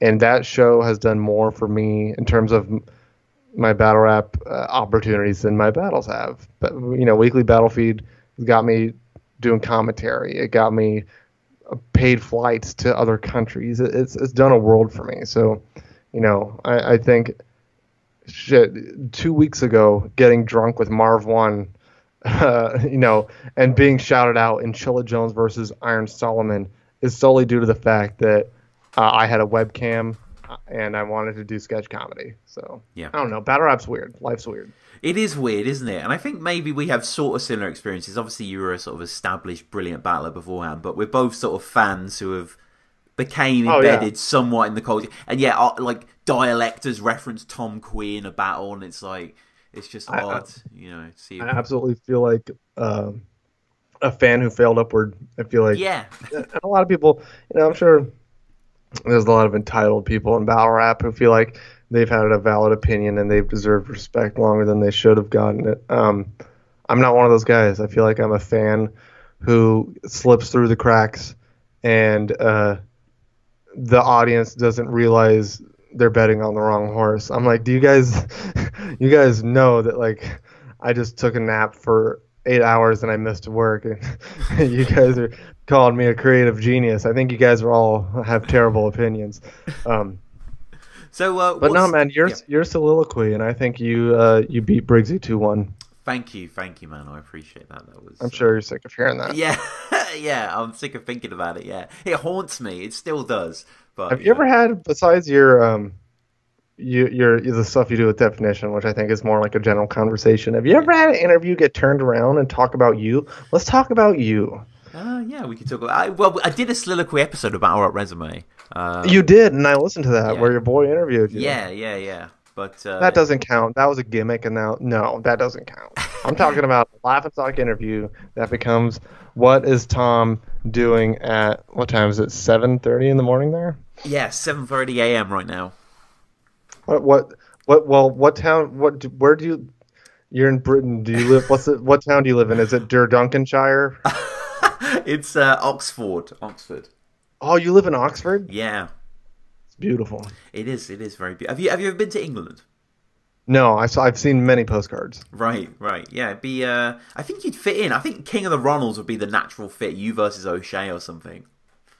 And that show has done more for me in terms of my battle rap opportunities than my battles have. But Weekly Battlefield got me doing commentary. It got me paid flights to other countries. It's done a world for me. So, I think, 2 weeks ago, getting drunk with Marv 1, and being shouted out in Chilla Jones versus Iron Solomon is solely due to the fact that I had a webcam and I wanted to do sketch comedy. So, yeah. I don't know. Battle rap's weird. Life's weird. It is weird, isn't it? And I think maybe we have sort of similar experiences. Obviously, you were a sort of established, brilliant battler beforehand, but we're both sort of fans who have became embedded somewhat in the culture. And Dialect has referenced Tom Quee in a battle, and it's just odd, see. I absolutely feel like a fan who failed upward. I feel like, yeah. And a lot of people, I'm sure there's a lot of entitled people in battle rap who feel like they've had a valid opinion and they've deserved respect longer than they should have gotten it. I'm I'm not one of those guys. I feel like I'm a fan who slips through the cracks, and the audience doesn't realize they're betting on the wrong horse. I'm like, do you guys you guys know that like I just took a nap for 8 hours and I missed work, and you guys are calling me a creative genius. I think you guys are all have terrible opinions. But no, man, your soliloquy, and I think you beat Briggsy 2-1. Thank you, man. I appreciate that. I'm sure you're sick of hearing that. Yeah, yeah. I'm sick of thinking about it. Yeah, it haunts me. It still does. But have you ever had, besides your the stuff you do with definition, which I think is more like a general conversation, have you ever had an interview get turned around and talk about you? Let's talk about you. Yeah, we could talk about. I did a soliloquy episode about our resume. You did, and I listened to that where your boy interviewed you. Yeah. But that doesn't count. That was a gimmick, and no, that doesn't count. I'm talking about a Laugh and Stock interview that becomes, what is Tom doing at, what time is it, 7:30 in the morning there? Yeah, 7:30 a.m. right now. What town, where do you, you're in Britain, do you live, what town do you live in? Is it Duncanshire? It's Oxford. Oh, you live in Oxford? Yeah. It's beautiful. It is very beautiful. Have you ever been to England? No, I've seen many postcards. Right. Yeah, it'd be. I think you'd fit in. I think King of the Ronalds would be the natural fit. You versus O'Shea or something.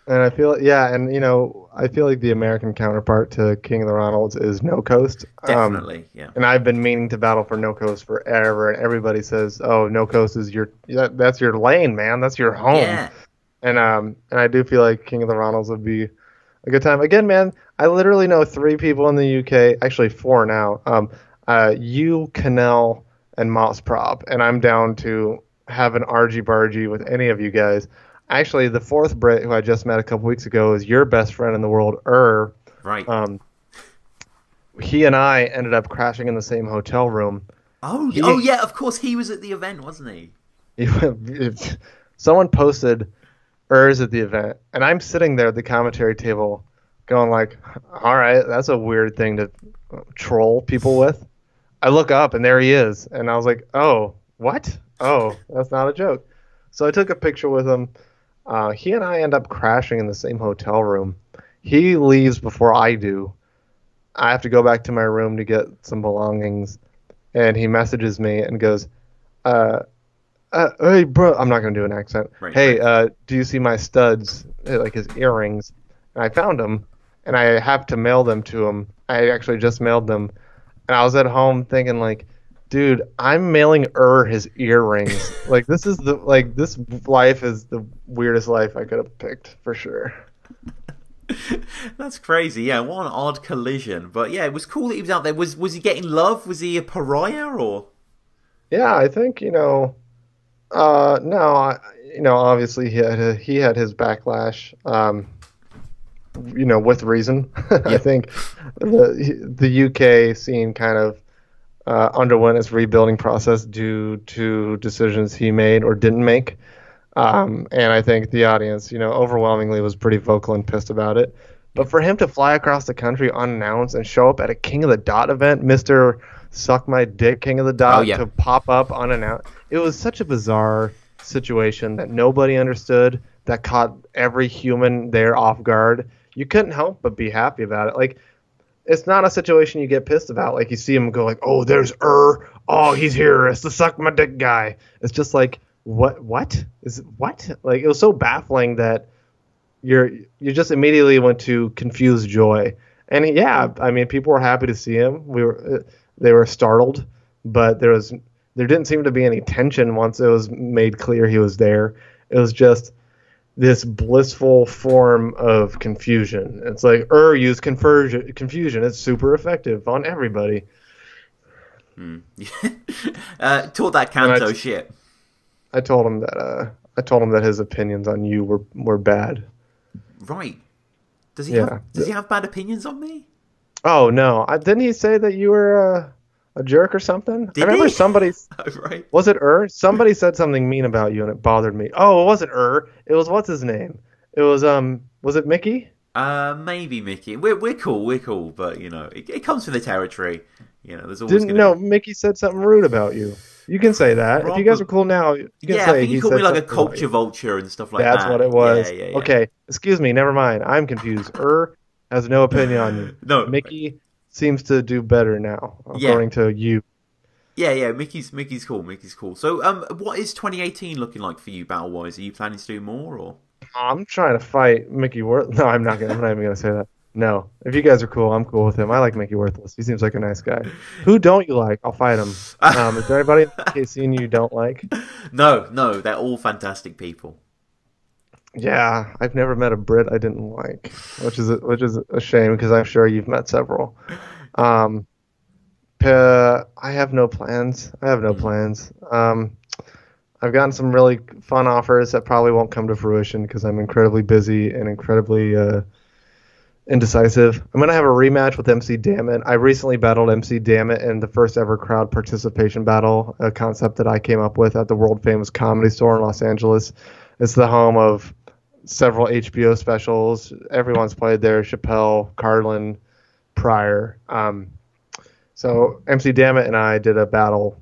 And I feel, I feel like the American counterpart to King of the Ronalds is No Coast. Definitely, yeah. And I've been meaning to battle for No Coast forever, and everybody says, "Oh, No Coast is that's your lane, man. That's your home." Yeah. And I do feel like King of the Ronalds would be a good time. Again, man, I literally know 3 people in the UK, actually 4 now. You, Canel, and Moss Prop, and I'm down to have an argy-bargy with any of you guys. Actually, the 4th Brit who I just met a couple weeks ago is your best friend in the world, Right. He and I ended up crashing in the same hotel room. Oh yeah, of course. He was at the event, wasn't he? Someone posted at the event, and I'm sitting there at the commentary table going like, all right, that's a weird thing to troll people with. I look up, and there he is, and I was like, oh, what? Oh, that's not a joke. So I took a picture with him. He and I end up crashing in the same hotel room. He leaves before I do. I have to go back to my room to get some belongings, and he messages me and goes, hey, bro, I'm not going to do an accent. Right, hey, right. Do you see my studs, like his earrings? And I found them, and I have to mail them to him. I actually just mailed them, and I was at home thinking, like, dude, I'm mailing his earrings. Like, this life is the weirdest life I could have picked, for sure. That's crazy. Yeah, what an odd collision. But yeah, it was cool that he was out there. Was he getting love? Was he a pariah or? Yeah, I think, no, obviously he had his backlash, with reason. Yeah. I think the UK scene kind of underwent its rebuilding process due to decisions he made or didn't make. And I think the audience, overwhelmingly was pretty vocal and pissed about it. But for him to fly across the country unannounced and show up at a King of the Dot event, Mr. Suck My Dick King of the Dot, to pop up unannounced, it was such a bizarre situation that nobody understood, that caught every human there off guard. You couldn't help but be happy about it. Like, it's not a situation you get pissed about. Like, you see him go like, oh, there's oh, he's here. It's the Suck My Dick guy. It's just like, what? Like, it was so baffling that you just immediately went to confused joy. And yeah, I mean, people were happy to see him. They were startled, but there didn't seem to be any tension once it was made clear he was there. It was just this blissful form of confusion. It's like, use confusion. It's super effective on everybody. Taught that Kanto shit. I told him that his opinions on you were bad. Right. Does he have bad opinions on me? Oh no! Didn't he say that you were a jerk or something? Did I remember he? somebody. Oh, right. Was it Somebody said something mean about you, and it bothered me. Oh, it wasn't It was, what's his name? It was Was it Mickey? Maybe Mickey. We're cool, but it comes with the territory. There's always Mickey said something rude about you. You can say that. If you guys are cool now, you can I say think he you called said me like a something culture vulture and stuff like That's that. what it was. Yeah. Okay, excuse me. Never mind. I'm confused. Has no opinion on you. No. Mickey seems to do better now, Yeah. according to you. Yeah. Mickey's cool. Mickey's cool. So, what is 2018 looking like for you, battle wise? Are you planning to do more or? I'm trying to fight Mickey Worth. No, I'm not even gonna say that. No, if you guys are cool, I'm cool with him. I like Mickey Worthless. He seems like a nice guy. Who don't you like? I'll fight him. Is there anybody in the scene you don't like? No, they're all fantastic people. Yeah, I've never met a Brit I didn't like, which is a shame because I'm sure you've met several. I have no plans. I've gotten some really fun offers that probably won't come to fruition because I'm incredibly busy and incredibly indecisive. I'm going to have a rematch with MC Dammit. I recently battled MC Dammit in the first ever crowd participation battle, a concept that I came up with at the world famous Comedy Store in Los Angeles. It's the home of several HBO specials. Everyone's played there, Chappelle, Carlin, Pryor. So MC Dammit and I did a battle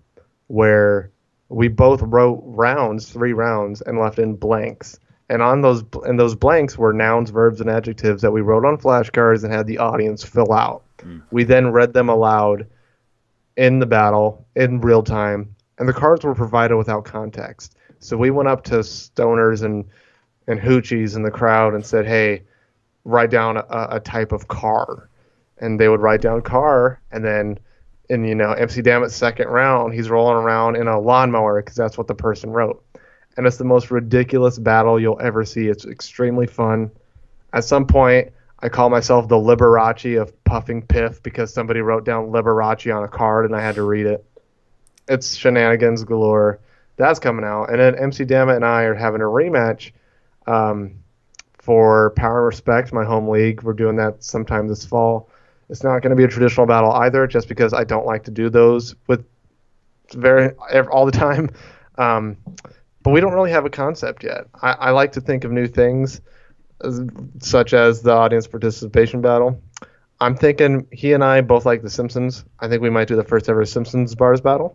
where we both wrote 3 rounds, and left in blanks. And on those blanks were nouns, verbs, and adjectives that we wrote on flashcards and had the audience fill out. We then read them aloud in the battle in real time, and the cards were provided without context. So we went up to stoners and hoochies in the crowd and said, "Hey, write down a type of car," and they would write down car, and then in MC Dammit's second round, he's rolling around in a lawnmower because that's what the person wrote. And it's the most ridiculous battle you'll ever see. It's extremely fun. At some point, I call myself the Liberace of Puffing Piff because somebody wrote down Liberace on a card and I had to read it. It's shenanigans galore. That's coming out. And then MC Dammit and I are having a rematch for Power and Respect, my home league. We're doing that sometime this fall. It's not going to be a traditional battle either, just because I don't like to do those all the time. But we don't really have a concept yet. I like to think of new things, such as the audience participation battle. I'm thinking he and I both like The Simpsons. I think we might do the first ever Simpsons bars battle.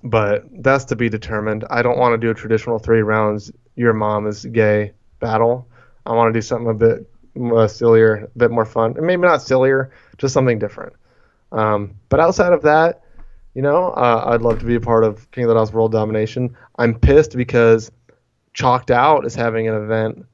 But that's to be determined. I don't want to do a traditional 3 rounds, your mom is gay battle. I want to do something a bit sillier, a bit more fun. And maybe not sillier, just something different. But outside of that, I'd love to be a part of King of the Dot's World Domination. I'm pissed because Chalked Out is having an event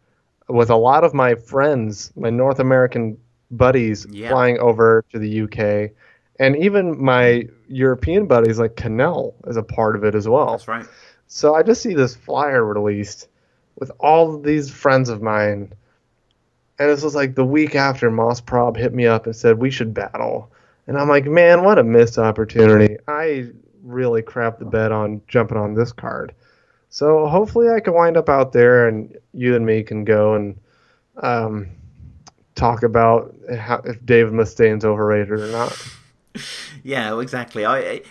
with a lot of my friends, my North American buddies, flying over to the UK. And even my European buddies like Canel is a part of it as well. That's right. So I just see this flyer released with all of these friends of mine. And this was like the week after Moss Prob hit me up and said, we should battle. And I'm like, man, what a missed opportunity. I really crapped the bed on jumping on this card. So hopefully I can wind up out there and you and me can go and talk about if David Mustaine's overrated or not. Yeah, well, exactly.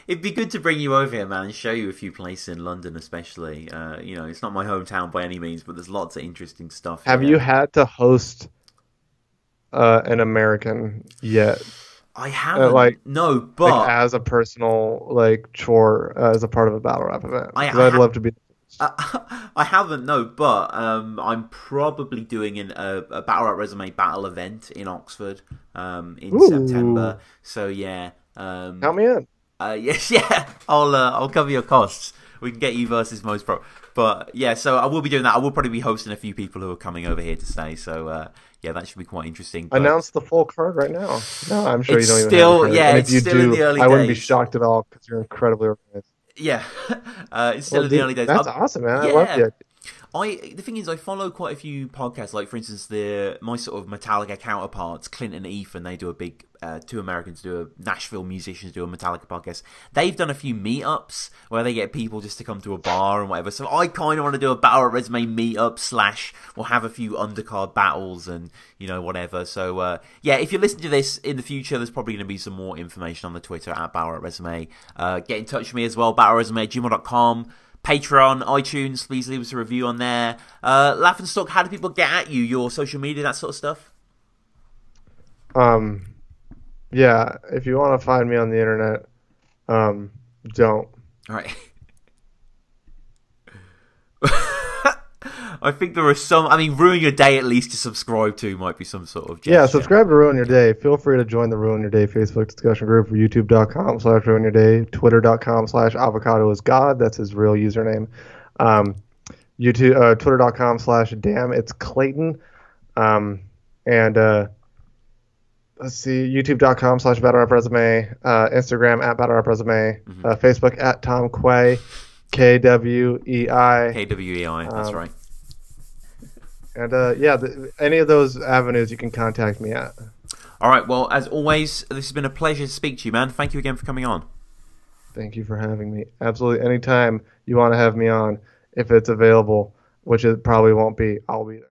It'd be good to bring you over here, man, and show you a few places in London, especially. It's not my hometown by any means, but there's lots of interesting stuff. Have you had to host an American yet? I haven't. No, but as a personal chore as a part of a battle rap event. I'd love to be. I haven't, no, but I'm probably doing a Battle Rap Resume battle event in Oxford in September. So yeah, count me in. Yes, yeah, I'll cover your costs. We can get you versus Most Pro. But yeah, so I will be doing that. I will probably be hosting a few people who are coming over here to stay. So yeah, that should be quite interesting. But announce the full card right now. No, I'm sure you don't even still, have yeah, and it's still in the early days. I wouldn't be shocked at all because you're incredibly organized. Yeah, it's still in the early days. That's awesome, man. I love it. The thing is, I follow quite a few podcasts, like for instance, my sort of Metallica counterparts, Clint and Ethan. They do a big, 2 Americans Nashville musicians do a Metallica podcast. They've done a few meetups where they get people just to come to a bar and whatever. So I kind of want to do a Battle Rap Resume meetup / we'll have a few undercard battles and whatever. So yeah, if you listen to this in the future, there's probably going to be some more information on the Twitter at Battle Rap Resume. Get in touch with me as well, battleresume@gmail.com. Patreon, iTunes, please leave us a review on there. Laugh and Stalk, how do people get at you? Your social media, that sort of stuff? Yeah, if you want to find me on the internet, Don't. All right. I think there are some. I mean, Ruin Your Day at least to subscribe to might be some sort of gesture. Yeah, subscribe to Ruin Your Day. Feel free to join the Ruin Your Day Facebook discussion group, youtube.com/Ruin Your Day, twitter.com/Avocado is God. That's his real username. Twitter.com/Damn It's Clayton. And let's see, youtube.com/BattleRapResume, Instagram @BattleRapResume, Facebook @Tom Quay, KWEI. KWEI, that's right. And any of those avenues you can contact me at. All right, well, as always, this has been a pleasure to speak to you, man. Thank you again for coming on. Thank you for having me. Absolutely, anytime you want to have me on, if it's available, which it probably won't be, I'll be there.